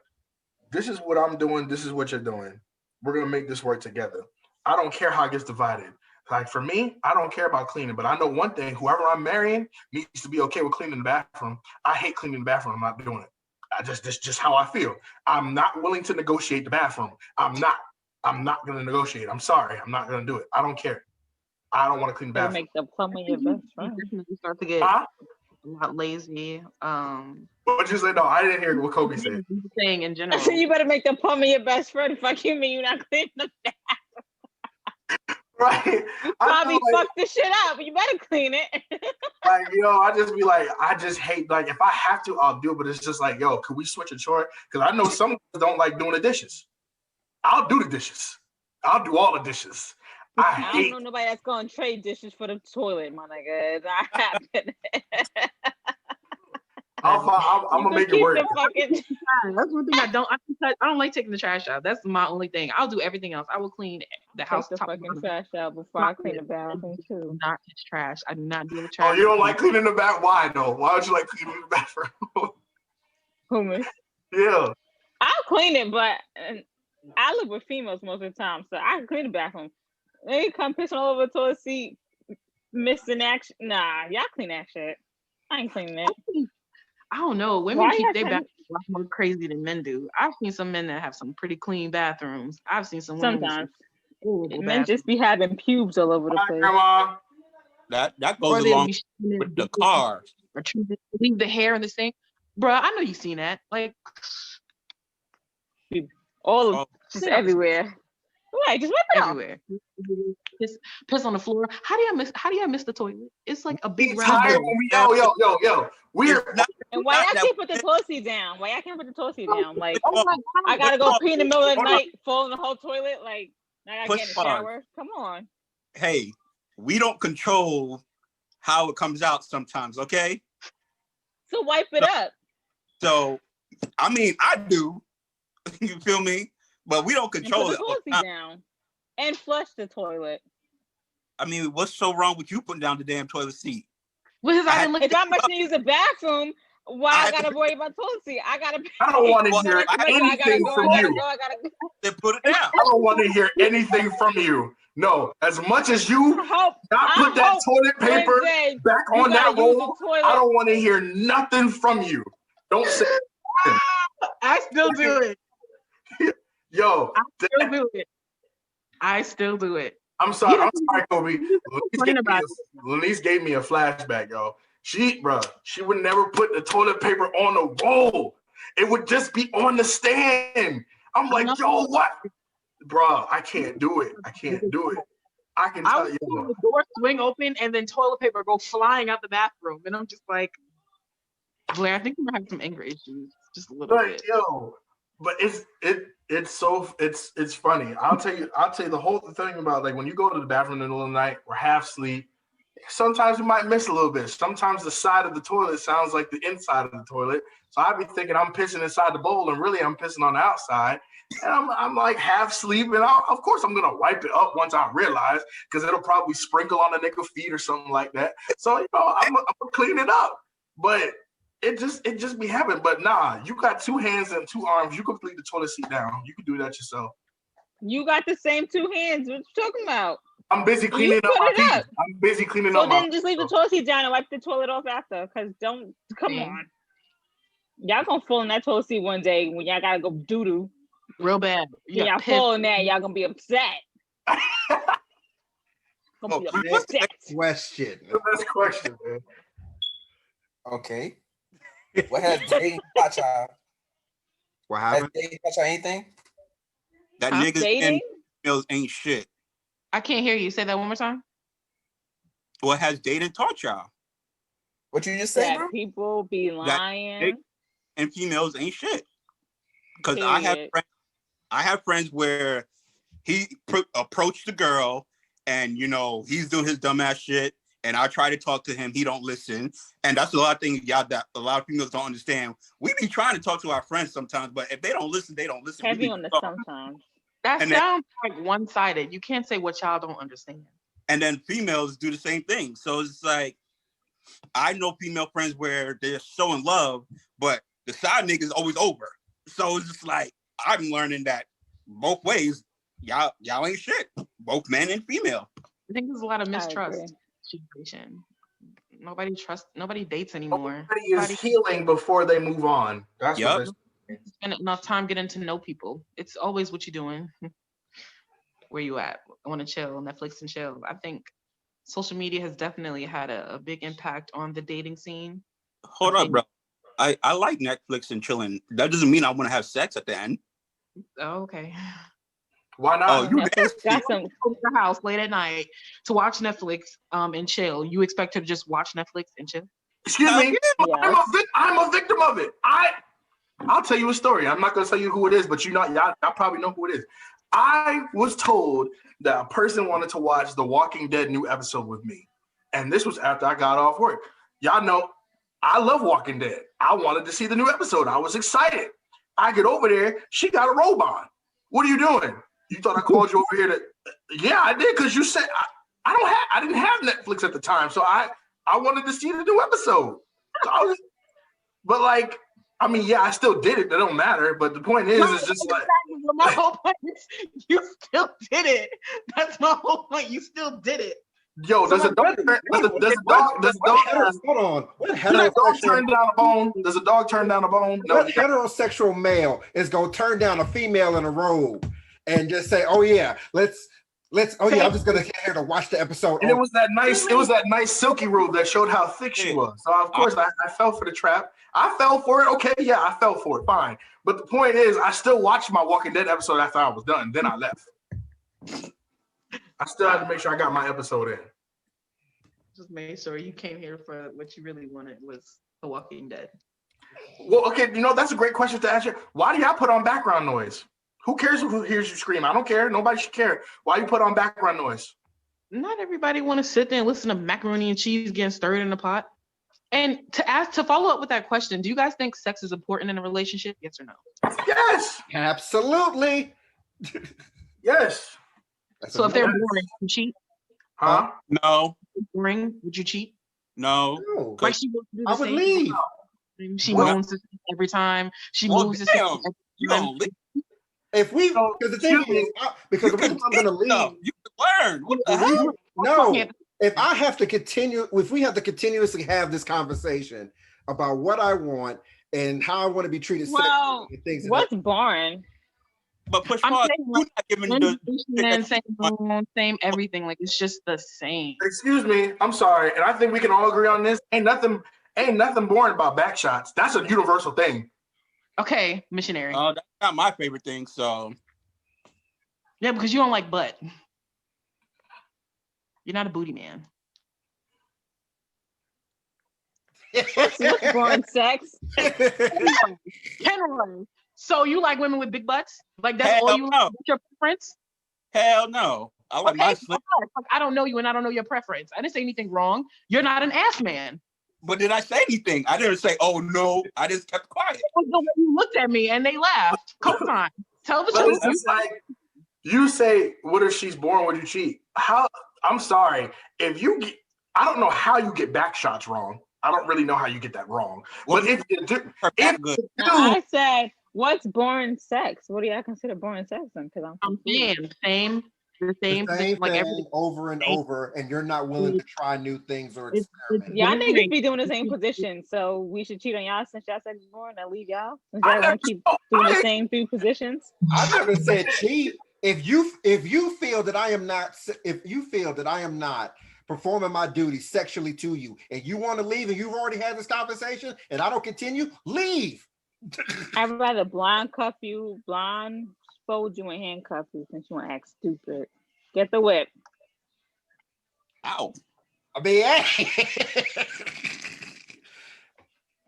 this is what I'm doing. This is what you're doing. We're going to make this work together. I don't care how it gets divided. Like for me, I don't care about cleaning, but I know one thing, whoever I'm marrying needs to be okay with cleaning the bathroom. I hate cleaning the bathroom. I'm not doing it. That's just how I feel. I'm not willing to negotiate the bathroom. I'm not going to negotiate. I'm sorry. I'm not going to do it. I don't care. I don't want to clean the bathroom. Make the plumbing your best friend. You start to get a lot lazy. What'd you say? No, I didn't hear what Kobe said. Saying in general. So you better make the plumbing your best friend. Fuck you, mean you're not cleaning the bathroom. Right. Probably fuck this shit up, but you better clean it. Like, I just be like, I just hate, like, if I have to, I'll do it, but it's just like, yo, could we switch a chore? Because I know some don't like doing the dishes. I'll do the dishes. I'll do all the dishes. I don't know nobody that's going to trade dishes for the toilet, my nigga. It's not happening. I'm gonna make it work. That's one thing I don't like taking the trash out. That's my only thing. I'll do everything else. I will clean the house. Take the fucking trash out before I clean the bathroom too. Not touch trash. I do not deal with trash. Oh, you don't like cleaning the bathroom? Why though? Why would you like cleaning the bathroom? Who, me? Yeah. I'll clean it, but I live with females most of the time, so I can clean the bathroom. They come pissing all over the toilet seat, missing action. Nah, y'all clean that shit. I ain't cleaning it. I don't know. Women keep their bathrooms a lot more crazy than men do. I've seen some men that have some pretty clean bathrooms. I've seen some women sometimes men just be having pubes all over the place. Grandma. That goes along with the car. Or leave the hair in the sink. Bruh, I know you've seen that. Like just everywhere. Right, just whip it everywhere. Piss on the floor. How do I miss the toilet? It's like a big round. Yo. And why I can't put the toilet seat down? Why I can't put the toilet seat down? Like I gotta go pee in the middle of the night, fall in the whole toilet. Like I gotta get in the shower. Come on. Hey, we don't control how it comes out sometimes, okay? So wipe it up. So, I mean, I do. You feel me? But we don't control it. Put the toilet seat down and flush the toilet. I mean, what's so wrong with you putting down the damn toilet seat? Because if I'm going to use the bathroom, why I gotta worry about toilet seat? I don't want to hear anything from you. Then put it down. I don't want to hear anything from you. No, as much as you not put that toilet paper back on that roll, I don't want to hear nothing from you. Don't say. I still do it. Yo, I still do it. I'm sorry, Kobe. Lenise gave me a flashback, yo. She would never put the toilet paper on the roll. It would just be on the stand. I'm like, yo, what? Bro, I can't do it. I can tell you. The door swing open and then toilet paper go flying out the bathroom. And I'm just like, Blair, I think you might have some anger issues. Just a little bit. Yo, but it's funny. I'll tell you the whole thing about like when you go to the bathroom in the middle of the night, we're half asleep. Sometimes you might miss a little bit. Sometimes the side of the toilet sounds like the inside of the toilet. So I'd be thinking I'm pissing inside the bowl, and really I'm pissing on the outside. And I'm like half asleep, and of course I'm gonna wipe it up once I realize, because it'll probably sprinkle on the nigga feet or something like that. So I'm gonna clean it up. But it just be happening. But nah, you got 2 hands and 2 arms. You can leave the toilet seat down. You can do that yourself. You got the same 2 hands. What you talking about? I'm busy cleaning up my feet. I'm busy cleaning up my So then just leave the toilet seat down and wipe the toilet off after. Because come on. Y'all gonna fall in that toilet seat one day when y'all gotta go doo-doo. Real bad. Y'all fall in that, y'all gonna be upset. Next question. Next question, man. Okay. What has dating taught y'all? What happened? Has dating taught y'all anything? That niggas dating? and females ain't shit. I can't hear you. Say that one more time. What has dating taught y'all? What you just said, That bro? people be lying. And females ain't shit. Because I have friends where he approached the girl, and he's doing his dumbass shit, and I try to talk to him, he don't listen, and that's a lot of things that a lot of females don't understand. We be trying to talk to our friends sometimes, but if they don't listen, they don't listen. Heavy on the sometimes. That sounds like one-sided. You can't say what y'all don't understand. And then females do the same thing. So it's like, I know female friends where they're so in love, but the side nigga is always over. So it's just like, I'm learning that both ways, y'all ain't shit. Both men and female. I think there's a lot of mistrust situation. Nobody dates anymore. Nobody is healing before they move on. That's what spend enough time getting to know people. It's always what you doing. Where you at? I want to chill, Netflix and chill. I think social media has definitely had a big impact on the dating scene. Hold up, bro. I like Netflix and chilling. That doesn't mean I want to have sex at the end. Oh, okay. Why not? Oh, you got some your house late at night to watch Netflix and chill. You expect to just watch Netflix and chill? Excuse me. Yeah. I'm a victim of it. I'll tell you a story. I'm not gonna tell you who it is, but y'all probably know who it is. I was told that a person wanted to watch The Walking Dead new episode with me. And this was after I got off work. Y'all know I love Walking Dead. I wanted to see the new episode. I was excited. I get over there. She got a robe on. What are you doing? You thought I called you over here to... Yeah, I did, because you said I didn't have Netflix at the time. So I wanted to see the new episode. So I still did it. That don't matter. But the point is, it's just like... My whole point is you still did it. That's my whole point. You still did it. Yo, does a dog turn down a bone? Does a dog turn down a bone? No. What heterosexual male is gonna turn down a female in a robe and just say, "Oh yeah, let's I'm just gonna get here to watch the episode." And it was that nice silky robe that showed how thick she was. So of course I fell for the trap. I fell for it. Okay, yeah, I fell for it. Fine. But the point is, I still watched my Walking Dead episode after I was done. Then I left. I still had to make sure I got my episode in. Just made sure you came here for what you really wanted was The Walking Dead. Well, okay, that's a great question to ask you. Why do y'all put on background noise? Who cares who hears you scream? I don't care. Nobody should care. Why you put on background noise? Not everybody want to sit there and listen to macaroni and cheese getting stirred in the pot. And to follow up with that question, do you guys think sex is important in a relationship? Yes or no? Yes. Absolutely. Yes. So if they're boring, you cheat? Huh? No. Boring? Would you cheat? No. Like she would do the I would same leave. She moans every time. She moves. You gonna leave? If we, because the thing is, because the reason I'm gonna leave, you learn. What the hell? No. If we have to continuously have this conversation about what I want and how I want to be treated Well, sexually and things of what's that. boring? But push I'm pause. saying You're like not giving same the position, same moon, same everything. Like it's just the same. Excuse me, I'm sorry, and I think we can all agree on this. Ain't nothing boring about back shots. That's a universal thing. Okay, missionary. That's not my favorite thing. So Yeah, because you don't like butt. You're not a booty man. What's boring sex? Kenroy. So you like women with big butts? Like that's all Hell you like? no. That's your preference? hell no. I like my slim. Like, I don't know you and I don't know your preference. I didn't say anything wrong. You're not an ass man. But did I say anything? I didn't say, oh no. I just kept quiet. It was the way you looked at me and they laughed. Co-sign. Tell the truth. It's like you say, what if she's born when you cheat? How? I'm sorry. I don't know how you get back shots wrong. I don't really know how you get that wrong. Well, But if you do, good. I said, what's boring sex? What do y'all consider boring sex then? Because I'm saying the same Same like thing everything. over and over, and you're not willing to try new things or It's experiment. y'all boring. niggas be doing the same position, so we should cheat on y'all since y'all sex is boring and leave y'all. Since y'all want to keep doing the same 3 positions. I never said cheat. If you feel that I am not performing my duty sexually to you, and you want to leave, and you've already had this conversation, and I don't continue, leave. I'd rather blind fold you and handcuff you since you want to act stupid. Get the whip. Ow. I mean, hey.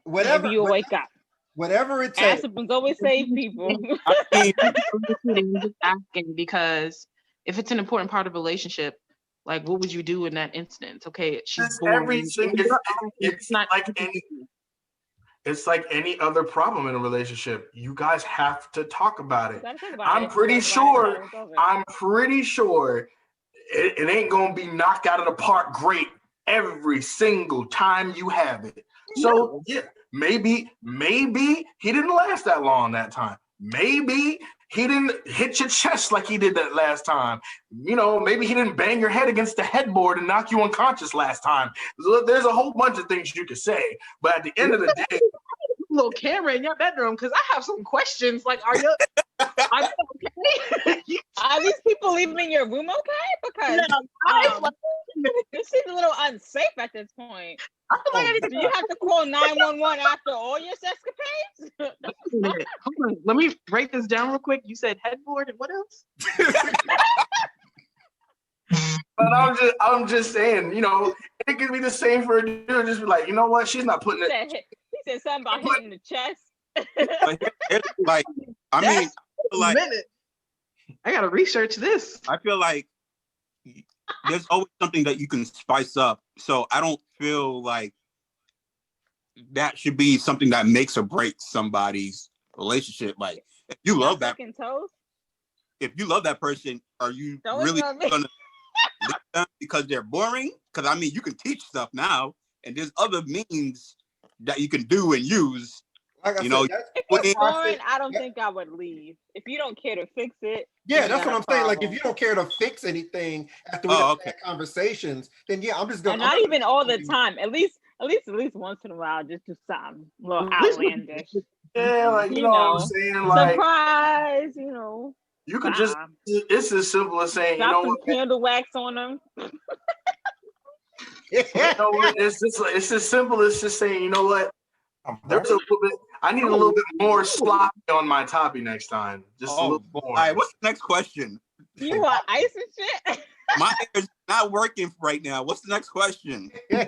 Whatever. Maybe you'll wake up. Whatever it takes. Aspens always save people. I'm just asking because if it's an important part of a relationship, like what would you do in that instance? Okay, she's boring. It's like any other problem in a relationship. You guys have to talk about it. I'm pretty sure it ain't gonna be knocked out of the park great every single time you have it. So yeah, maybe he didn't last that long that time. Maybe he didn't hit your chest like he did that last time. You know, maybe he didn't bang your head against the headboard and knock you unconscious last time. There's a whole bunch of things you could say, but at the end of the day, little camera in your bedroom because I have some questions. Like, are you okay? Are these people leaving in your room okay? Because this seems a little unsafe at this point. I feel like do you have to call 911 after all your sexcapades? Hold on. Let me write this down real quick. You said headboard and what else? But I'm just saying, you know, it could be the same for a dude. Just be like, you know what? She's not putting it. He said something about hitting the chest. It's like, I mean, like, I gotta research this. I feel like there's always something that you can spice up. So I don't feel like that should be something that makes or breaks somebody's relationship. Like, if you love that, if you love that person, are you really gonna leave them because they're boring? Because I mean, you can teach stuff now, and there's other means that you can do and use. Like I you know, said, if it's boring, I don't think I would leave. If you don't care to fix it, yeah, that's what I'm saying. Like, if you don't care to fix anything after we have conversations, then yeah, I'm just gonna. And not even all the time. At least once in a while, just do something a little outlandish. Yeah, like you know what I'm saying, like surprise. You know, you could just. It's as simple as saying, drop you know some what, candle wax on them. you know what? It's as simple as just saying, you know what. There's a little bit. I need a little bit more sloppy on my toppy next time. Just a little more. All right, what's the next question? You want ice and shit? My hair's not working right now. What's the next question? Do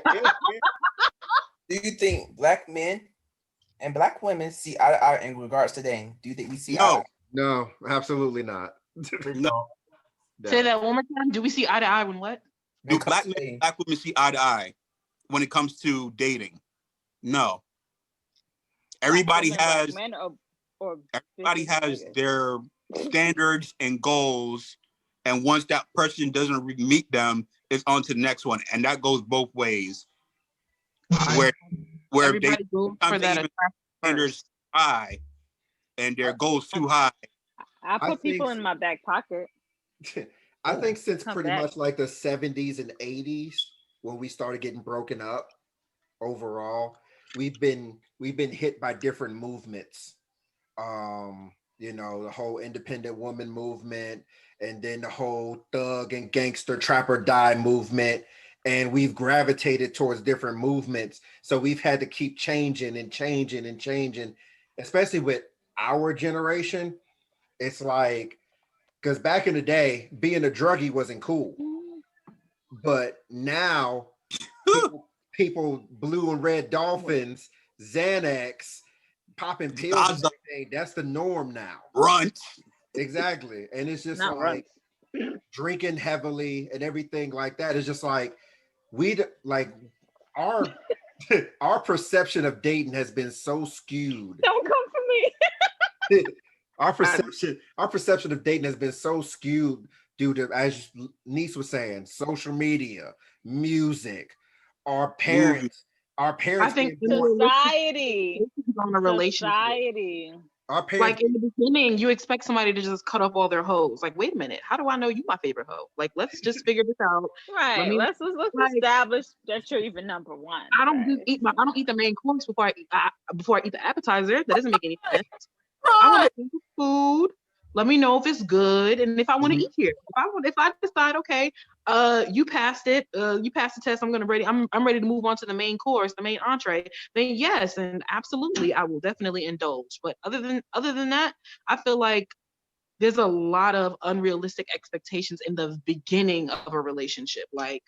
you think black men and black women see eye to eye in regards to dating? Do you think we see eye? No, absolutely not. No. Say that one more time. Do we see eye to eye when what? Do black men and black women see eye to eye when it comes to dating? No. Everybody has everybody has their standards and goals, and once that person doesn't meet them, it's on to the next one, and that goes both ways. Where everybody goes for that standards high, and their goals too high. I put people in my back pocket. I think since pretty much like the 70s and 80s, when we started getting broken up overall, we've been hit by different movements. The whole independent woman movement, and then the whole thug and gangster trap or die movement. And we've gravitated towards different movements. So we've had to keep changing and changing and changing, especially with our generation. It's like, because back in the day, being a druggie wasn't cool. But now people blue and red dolphins, Xanax, popping pills and everything, that's the norm now. Brunch. Exactly. And it's just Not like right. drinking heavily and everything like that. It's just like like our our perception of dating has been so skewed. Don't come for me. Our perception of dating has been so skewed due to, as niece was saying, social media, music, our parents, I think being born, Society. on a relationship. Society. our Like parents in the beginning, you expect somebody to just cut up all their hoes. Like, wait a minute, how do I know you my favorite hoe? Like, let's just figure this out. Right. me- Let's like- establish that you're even number one. I don't just right? I don't eat the main course before I eat the appetizer. That doesn't make any sense. I want to eat the food. Let me know if it's good and if I want to eat here. If I decide, okay, you passed it, you passed the test, I'm ready to move on to the main course, the main entree, then yes, and absolutely I will definitely indulge. But other than that, I feel like there's a lot of unrealistic expectations in the beginning of a relationship. Like,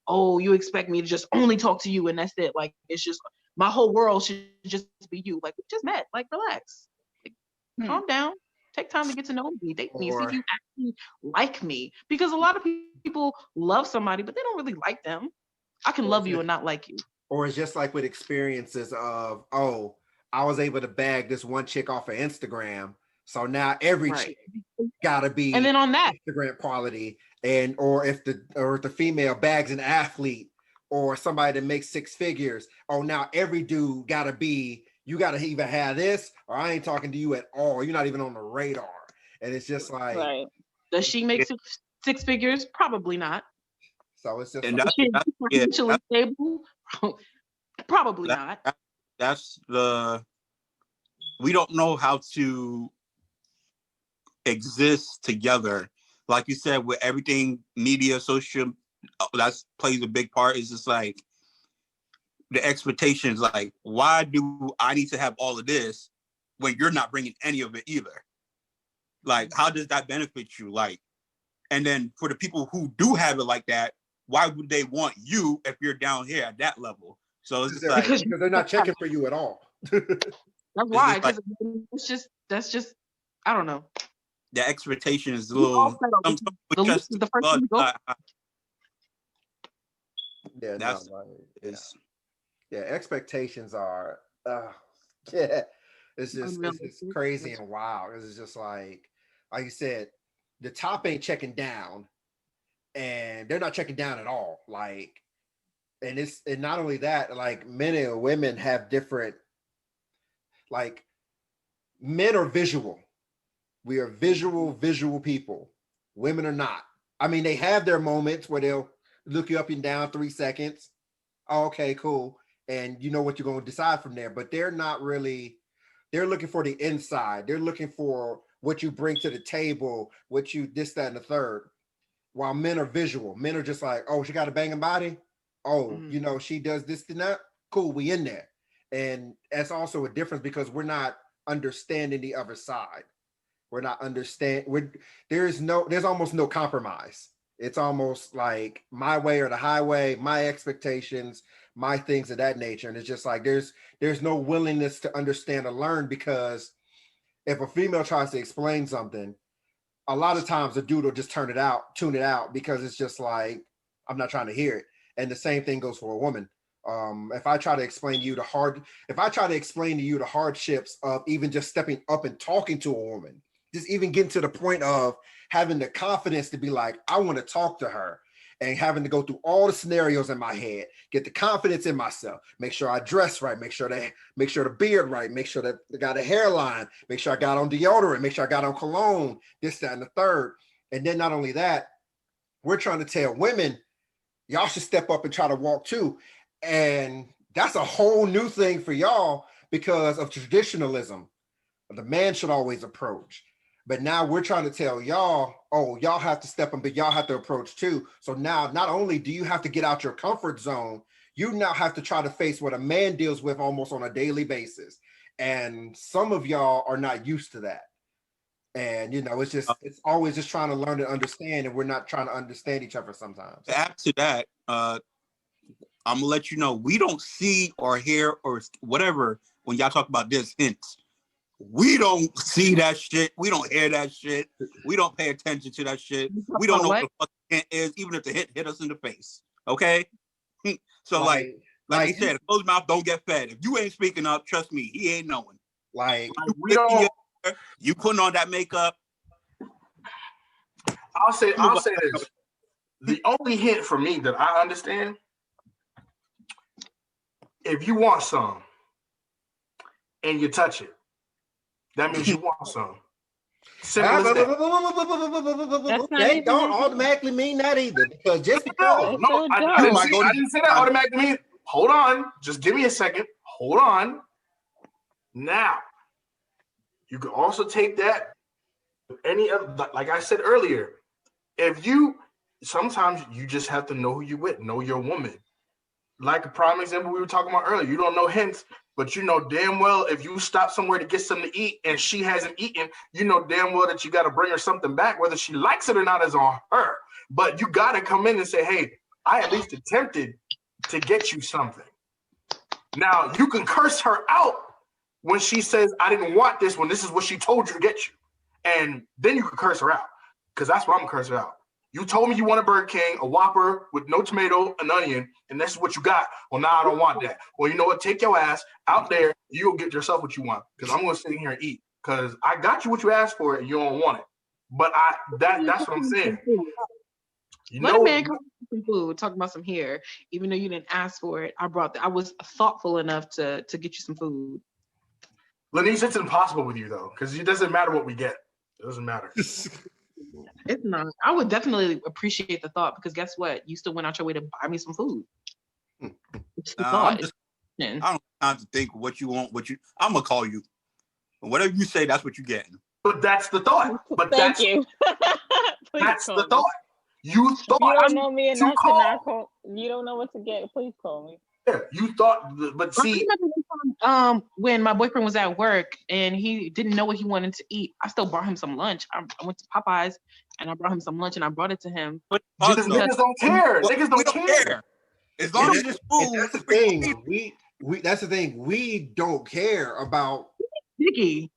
oh, you expect me to just only talk to you and that's it. Like, it's just my whole world should just be you. Like, we just met. Like, relax. Like, calm down. Take time to get to know me, date me, see if you actually like me. Because a lot of people love somebody, but they don't really like them. I can love you and not like you. Or it's just like with experiences of, oh, I was able to bag this one chick off of Instagram, so now every chick gotta be and then on that Instagram quality, or if the female bags an athlete or somebody that makes six figures, oh, now every dude gotta be, you gotta either have this or I ain't talking to you at all. You're not even on the radar. And it's just like, right. Does she make six figures? Probably not. So it's just And like, financially stable? Probably not. That's we don't know how to exist together. Like you said, with everything media, social, that plays a big part. It's just like the expectations, like, why do I need to have all of this when you're not bringing any of it either? Like, how does that benefit you? Like, and then for the people who do have it like that, why would they want you if you're down here at that level? So it's just like, because they're not checking for you at all. That's why, because that's just I don't know. The expectation is a little. The first thing to go. Yeah, that's expectations are it's just crazy and wild. It's just like you said, the top ain't checking down, and they're not checking down at all. Like, and not only that, like, men and women have different, like, men are visual. We are visual people. Women are not. I mean, they have their moments where they'll look you up and down 3 seconds. Oh, okay, cool. And you know what you're going to decide from there. But they're not really, they're looking for the inside. They're looking for what you bring to the table, what you, this, that, and the third. While men are visual. Men are just like, oh, she got a banging body. Oh, you know, she does this and that. Cool, we in there. And that's also a difference because we're not understanding the other side. We're not there's almost no compromise. It's almost like my way or the highway, my expectations, my things of that nature. And it's just like there's no willingness to understand or learn, because if a female tries to explain something, a lot of times the dude will just tune it out, because it's just like, I'm not trying to hear it. And the same thing goes for a woman. If I try to explain to you the hardships of even just stepping up and talking to a woman, just even getting to the point of having the confidence to be like, I want to talk to her, and having to go through all the scenarios in my head, get the confidence in myself, make sure I dress right, make sure the beard right, make sure that I got a hairline, make sure I got on deodorant, make sure I got on cologne, this, that, and the third. And then not only that, we're trying to tell women, y'all should step up and try to walk too. And That's a whole new thing for y'all because of traditionalism. The man should always approach. But now we're trying to tell y'all, oh, y'all have to step in, but y'all have to approach too. So now not only do you have to get out your comfort zone, you now have to try to face what a man deals with almost on a daily basis. And some of y'all are not used to that. And you know, it's always just trying to learn and understand, and we're not trying to understand each other sometimes. To add to that, I'm gonna let you know we don't see or hear or whatever when y'all talk about this hints. We don't see that shit. We don't hear that shit. We don't pay attention to that shit. We don't know what the fuck the hint is, even if the hint hit us in the face. Okay? So like they said, closed mouth don't get fed. If you ain't speaking up, trust me, he ain't knowing. Like you putting on that makeup. I'll say this. The only hint for me that I understand, if you want some and you touch it, that means you want some. Simple as that. That don't automatically mean that either. Because just because I didn't say that automatically mean. Hold on, just give me a second. Hold on. Now, you can also take that any other, like I said earlier. Sometimes you just have to know who you're with, know your woman. Like a prime example we were talking about earlier, you don't know hints, but you know damn well if you stop somewhere to get something to eat and she hasn't eaten, you know damn well that you got to bring her something back, whether she likes it or not is on her. But you got to come in and say, hey, I at least attempted to get you something. Now, you can curse her out when she says, I didn't want this, when this is what she told you to get you. And then you can curse her out, because that's what I'm cursing out. You told me you want a Burger King, a Whopper with no tomato, an onion, and this is what you got. Well, now I don't want that. Well, you know what? Take your ass out there. You'll get yourself what you want, because I'm going to sit here and eat, because I got you what you asked for and you don't want it. But that's what I'm saying. Let a man come with some food, talking about some hair, even though you didn't ask for it. I was thoughtful enough to get you some food. Lanice, it's impossible with you though, because it doesn't matter what we get. It doesn't matter. It's not. I would definitely appreciate the thought, because guess what? You still went out your way to buy me some food. It's the thought. I don't have time to think what you want. I'm gonna call you. Whatever you say, that's what you're getting. But that's the thought. But Thank you. That's the thought. You thought you don't know me enough to not call. You don't know what to get. Please call me. Yeah, you thought, but see, when my boyfriend was at work and he didn't know what he wanted to eat, I still brought him some lunch. I went to Popeyes and I brought him some lunch and I brought it to him. But niggas don't care. Niggas don't care. As long as it's food. That's the thing. That's the thing. We don't care about. Picky.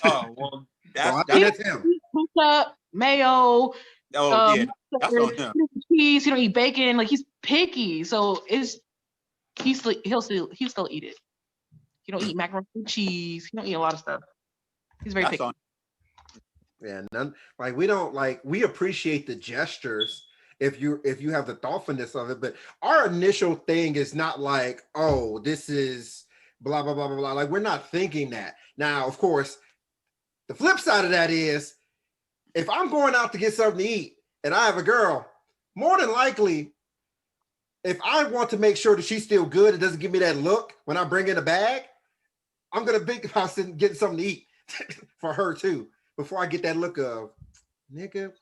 Oh well, that's him. Ketchup, mayo. Oh yeah, that's on him. Cheese. He don't eat bacon. Like, he's picky. So he'll still eat it. He don't eat macaroni and cheese. He don't eat a lot of stuff. He's very picky. Yeah, we appreciate the gestures if you have the thoughtfulness of it, but our initial thing is not like, oh, this is blah blah blah blah blah. Like, we're not thinking that. Now, of course, the flip side of that is, if I'm going out to get something to eat and I have a girl, more than likely, if I want to make sure that she's still good, it doesn't give me that look when I bring in a bag, I'm going to think about getting something to eat for her too, before I get that look of, nigga,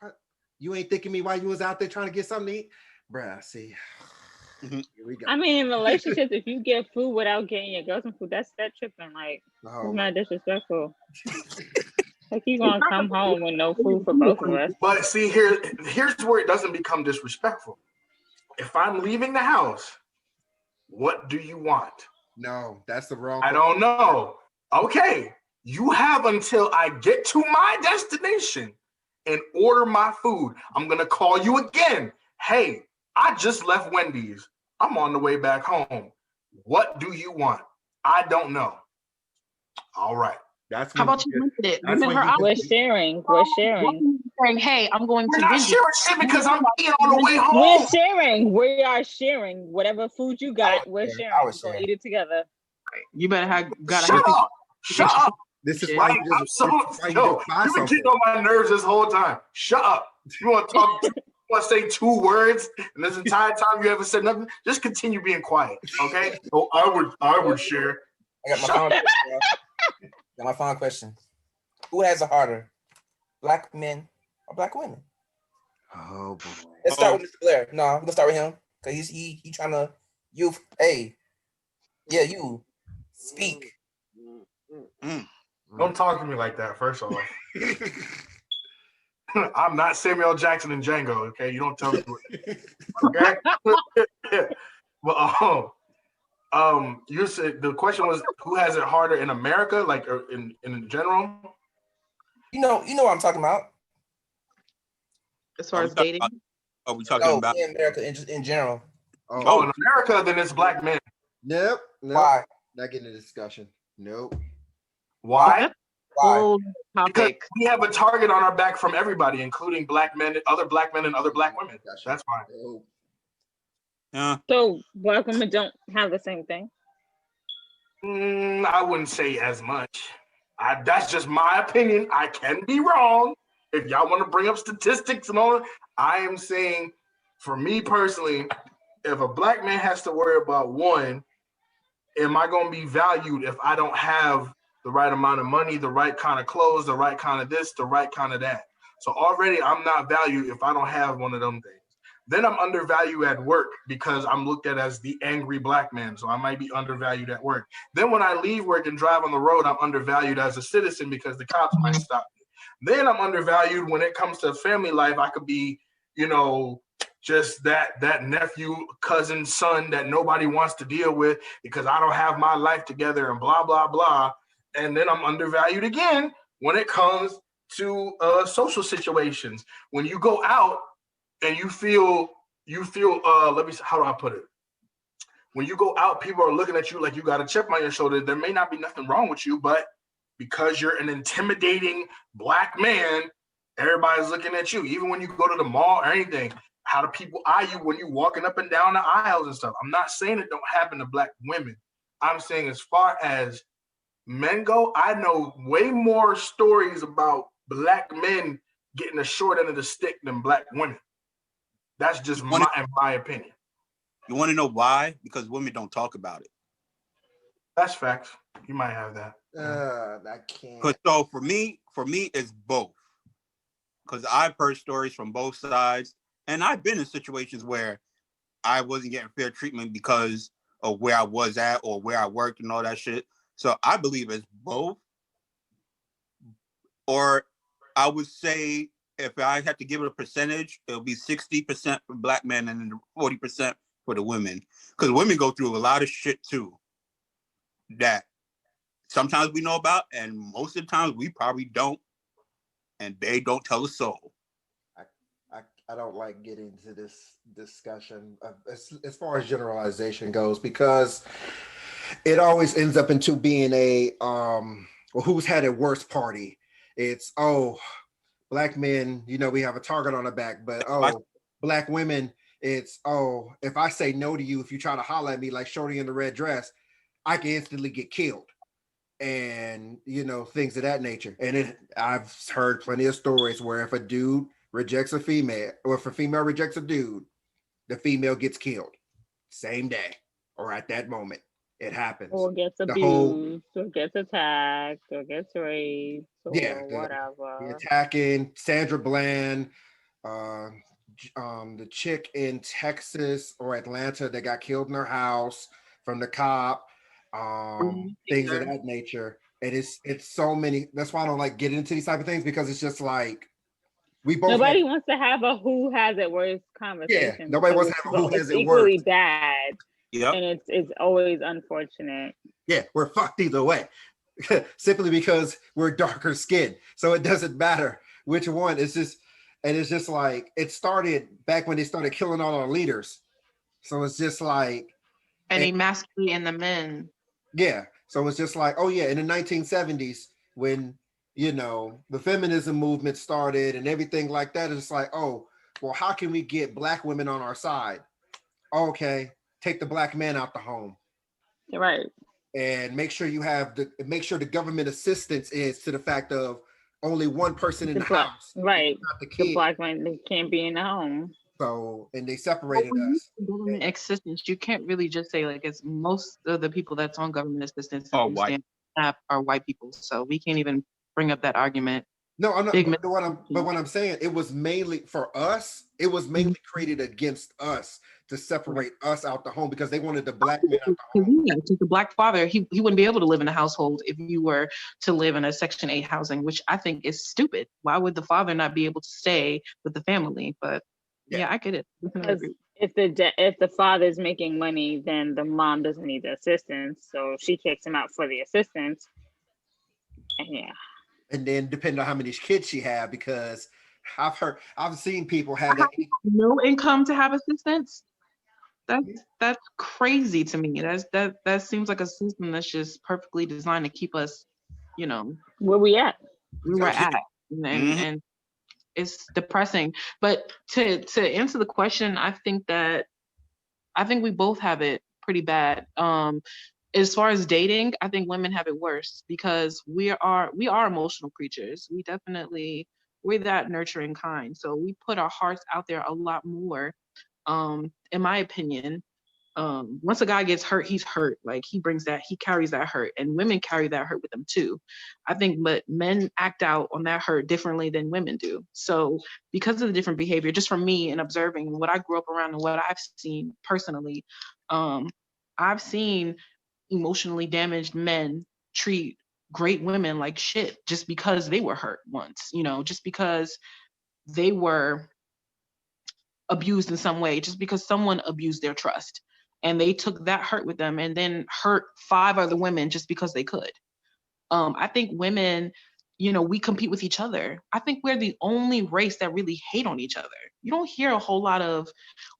you ain't thinking me while you was out there trying to get something to eat? Bruh, see. Here we go. I mean, in relationships, if you get food without getting your girl some food, that's that tripping. Like, it's not disrespectful. Like, he's gonna come home with no food for both of us. But see, here's where it doesn't become disrespectful. If I'm leaving the house, what do you want? No, that's the wrong. I don't know. Okay, you have until I get to my destination and order my food. I'm gonna call you again. Hey, I just left Wendy's. I'm on the way back home. What do you want? I don't know. All right. That's how about you rented it? We're sharing. Saying, hey, I'm going We're to. We're not sharing shit because I'm eating on the way home. We're sharing. We are sharing. Whatever food you got, we're sharing. We're gonna eat it together. You better have. Shut up. This is why you've been getting on my nerves this whole time. Shut up. You want to talk? want to say 2 words, and this entire time you haven't said nothing, just continue being quiet, okay? Oh, I would share. I got my final question. Got my final question. Who has it harder, black men or black women? Oh boy. Let's start with Mr. Blair. No, I'm gonna start with him because he trying to you speak. Don't talk to me like that. First off, I'm not Samuel Jackson in Django. Okay, you don't tell me. Okay. Well, you said the question was who has it harder in America, like in general. You know what I'm talking about. As far as dating? Are we talking about in America in general? Oh, in America, then it's black men. Nope. Why? Not getting a discussion. Nope. Why? Why? Because we have a target on our back from everybody, including black men, other black men, and other black women. That's fine. Yeah. So black women don't have the same thing. I wouldn't say as much. That's just my opinion. I can be wrong. If y'all want to bring up statistics and all, I am saying, for me personally, if a black man has to worry about one, am I going to be valued if I don't have the right amount of money, the right kind of clothes, the right kind of this, the right kind of that? So already I'm not valued if I don't have one of them things. Then I'm undervalued at work because I'm looked at as the angry black man. So I might be undervalued at work. Then when I leave work and drive on the road, I'm undervalued as a citizen because the cops might stop me. Then I'm undervalued when it comes to family life. I could be, just that nephew, cousin, son that nobody wants to deal with because I don't have my life together and blah, blah, blah. And then I'm undervalued again when it comes to social situations. When you go out and you feel, how do I put it? When you go out, people are looking at you like you got a chip on your shoulder. There may not be nothing wrong with you, but because you're an intimidating black man, everybody's looking at you. Even when you go to the mall or anything, how do people eye you when you're walking up and down the aisles and stuff? I'm not saying it don't happen to black women. I'm saying as far as men go, I know way more stories about black men getting the short end of the stick than black women. That's just my opinion. You want to know why? Because women don't talk about it. That's facts. You might have that. I can't. So for me, it's both. Because I've heard stories from both sides, and I've been in situations where I wasn't getting fair treatment because of where I was at or where I worked and all that shit. So I believe it's both. Or I would say if I had to give it a percentage, it'll be 60% for black men and then 40% for the women. Because women go through a lot of shit too that sometimes we know about, and most of the times we probably don't, and they don't tell a soul. I don't like getting into this discussion as far as generalization goes, because it always ends up into being a who's had a worse party. It's black men, we have a target on our back, but black women, it's if I say no to you, if you try to holler at me like Shorty in the red dress, I can instantly get killed. And things of that nature. And I've heard plenty of stories where if a dude rejects a female, or if a female rejects a dude, the female gets killed same day or at that moment. It happens. Or gets abused, or gets attacked, or gets raped, or whatever. The attacking Sandra Bland, the chick in Texas or Atlanta that got killed in her house from the cop. Things of that nature. And it's so many. That's why I don't like getting into these type of things, because it's just like nobody wants to have a who has it worse conversation. Yeah, nobody wants to have a who has it worse. Equally bad. Yep. And it's always unfortunate. Yeah, we're fucked either way. Simply because we're darker skinned. So it doesn't matter which one. It's just like it started back when they started killing all our leaders. So it's just like emasculating the men. Yeah. So it's just like, in the 1970s when, the feminism movement started and everything like that, it's like, how can we get black women on our side? Okay, take the black man out the home. Right. And make sure the government assistance is to the fact of only one person in the black, house, right? not the The kid. black man, they can't be in the home. So, and they But separated when you us. say government assistance, you can't really just say like it's most of the people that's on government assistance Oh, who white. stand up are white people. So we can't even bring up that argument. No, I'm not. Big But what I'm saying, it was mainly for us. It was mainly created against us to separate us out the home because they wanted the black men out the home. Yeah, because the black father, he wouldn't be able to live in a household if you were to live in a Section 8 housing, which I think is stupid. Why would the father not be able to stay with the family? But yeah, I get it. Because if the father's making money, then the mom doesn't need the assistance, so she kicks him out for the assistance. And yeah. And then depending on how many kids she had, because I've seen people have that. No income to have assistance. That's crazy to me. That seems like a system that's just perfectly designed to keep us, where we at. Where we're at, and it's depressing. But to answer the question, I think we both have it pretty bad. As far as dating, I think women have it worse because we are emotional creatures. We're that nurturing kind. So we put our hearts out there a lot more. In my opinion, once a guy gets hurt, he's hurt. Like he carries that hurt, and women carry that hurt with them too. I think, but men act out on that hurt differently than women do. So because of the different behavior, just from me and observing what I grew up around and what I've seen personally, I've seen emotionally damaged men treat great women like shit just because they were hurt once, just because they were abused in some way, just because someone abused their trust and they took that hurt with them and then hurt 5 other women just because they could. I think women, we compete with each other. I think we're the only race that really hate on each other. You don't hear a whole lot of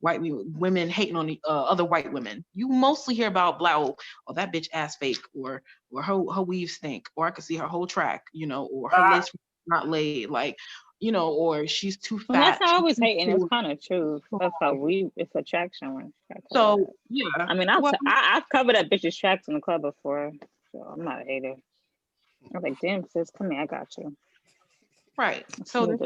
white women hating on other white women. You mostly hear about black, oh, that bitch ass fake, or her weave stink, or I could see her whole track, or her lace not laid, like, or she's too fat. Well, that's not always hating. It's kind of true. That's how it's attraction. So yeah, I mean, I've covered up bitches' tracks in the club before, so I'm not a hater. I'm like, damn, sis, come here, I got you. Right. So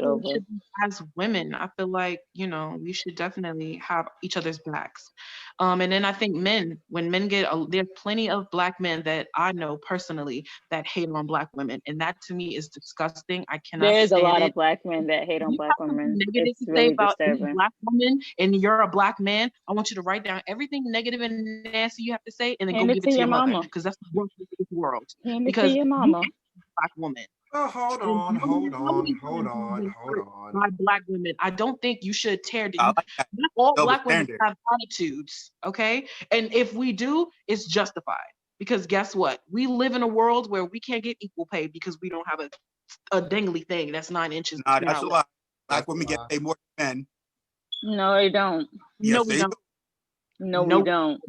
as women, I feel like, we should definitely have each other's backs. And then I think when men there's plenty of black men that I know personally that hate on black women. And that to me is disgusting. I cannot There's a lot it. of black men that hate on black women. Negative it's to really say about disturbing. Black woman and you're a black man, I want you to write down everything negative and nasty you have to say and then go give it to your mother. Because that's the worst in this world. Hand because it to your mama. Black woman. Oh, hold on. By black women, I don't think you should tear down. Not all black women have attitudes, okay? And if we do, it's justified. Because guess what? We live in a world where we can't get equal pay because we don't have a dangly thing that's 9 inches. Nah, that's a lot. Black women get paid more than men. No, they don't. Yes, no, we don't. No, we don't.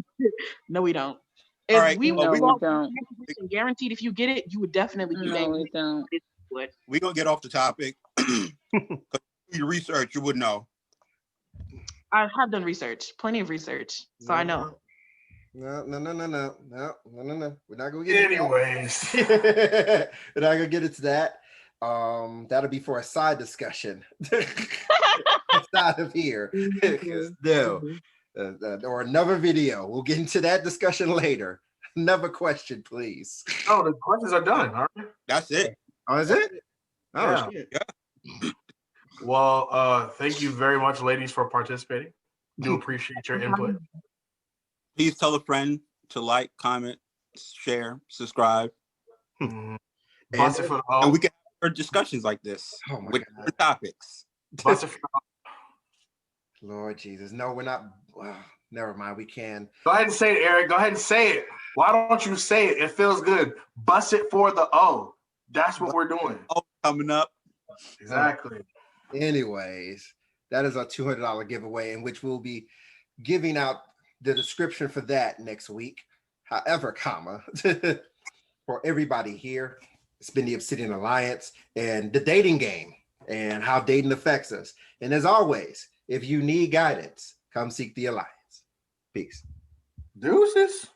No, we don't. All right, we don't. Guaranteed, if you get it, you would definitely be no, we don't. We're gonna get off the topic. You research, you would know. I have done research, plenty of research, so I know. No. We're not gonna get it. Anyways, we're not gonna get into that. That'll be for a side discussion outside of here. No. Or another video. We'll get into that discussion later. Another question, please. Oh, the questions are done. All right. That's it. Oh, is it? Oh, yeah. Shit. Yeah. Well, thank you very much, ladies, for participating. Do appreciate your input. Please tell a friend to like, comment, share, subscribe. And we can have discussions like this with different topics. Lord Jesus. No, we're not. Never mind. We can. Go ahead and say it, Eric. Go ahead and say it. Why don't you say it? It feels good. Bust it for the O. That's what we're doing. Oh, coming up. Exactly. Anyways, that is our $200 giveaway in which we'll be giving out the description for that next week. However, for everybody here, it's been the Obsidian Alliance and the dating game and how dating affects us. And as always, if you need guidance, come seek the Alliance. Peace. Deuces.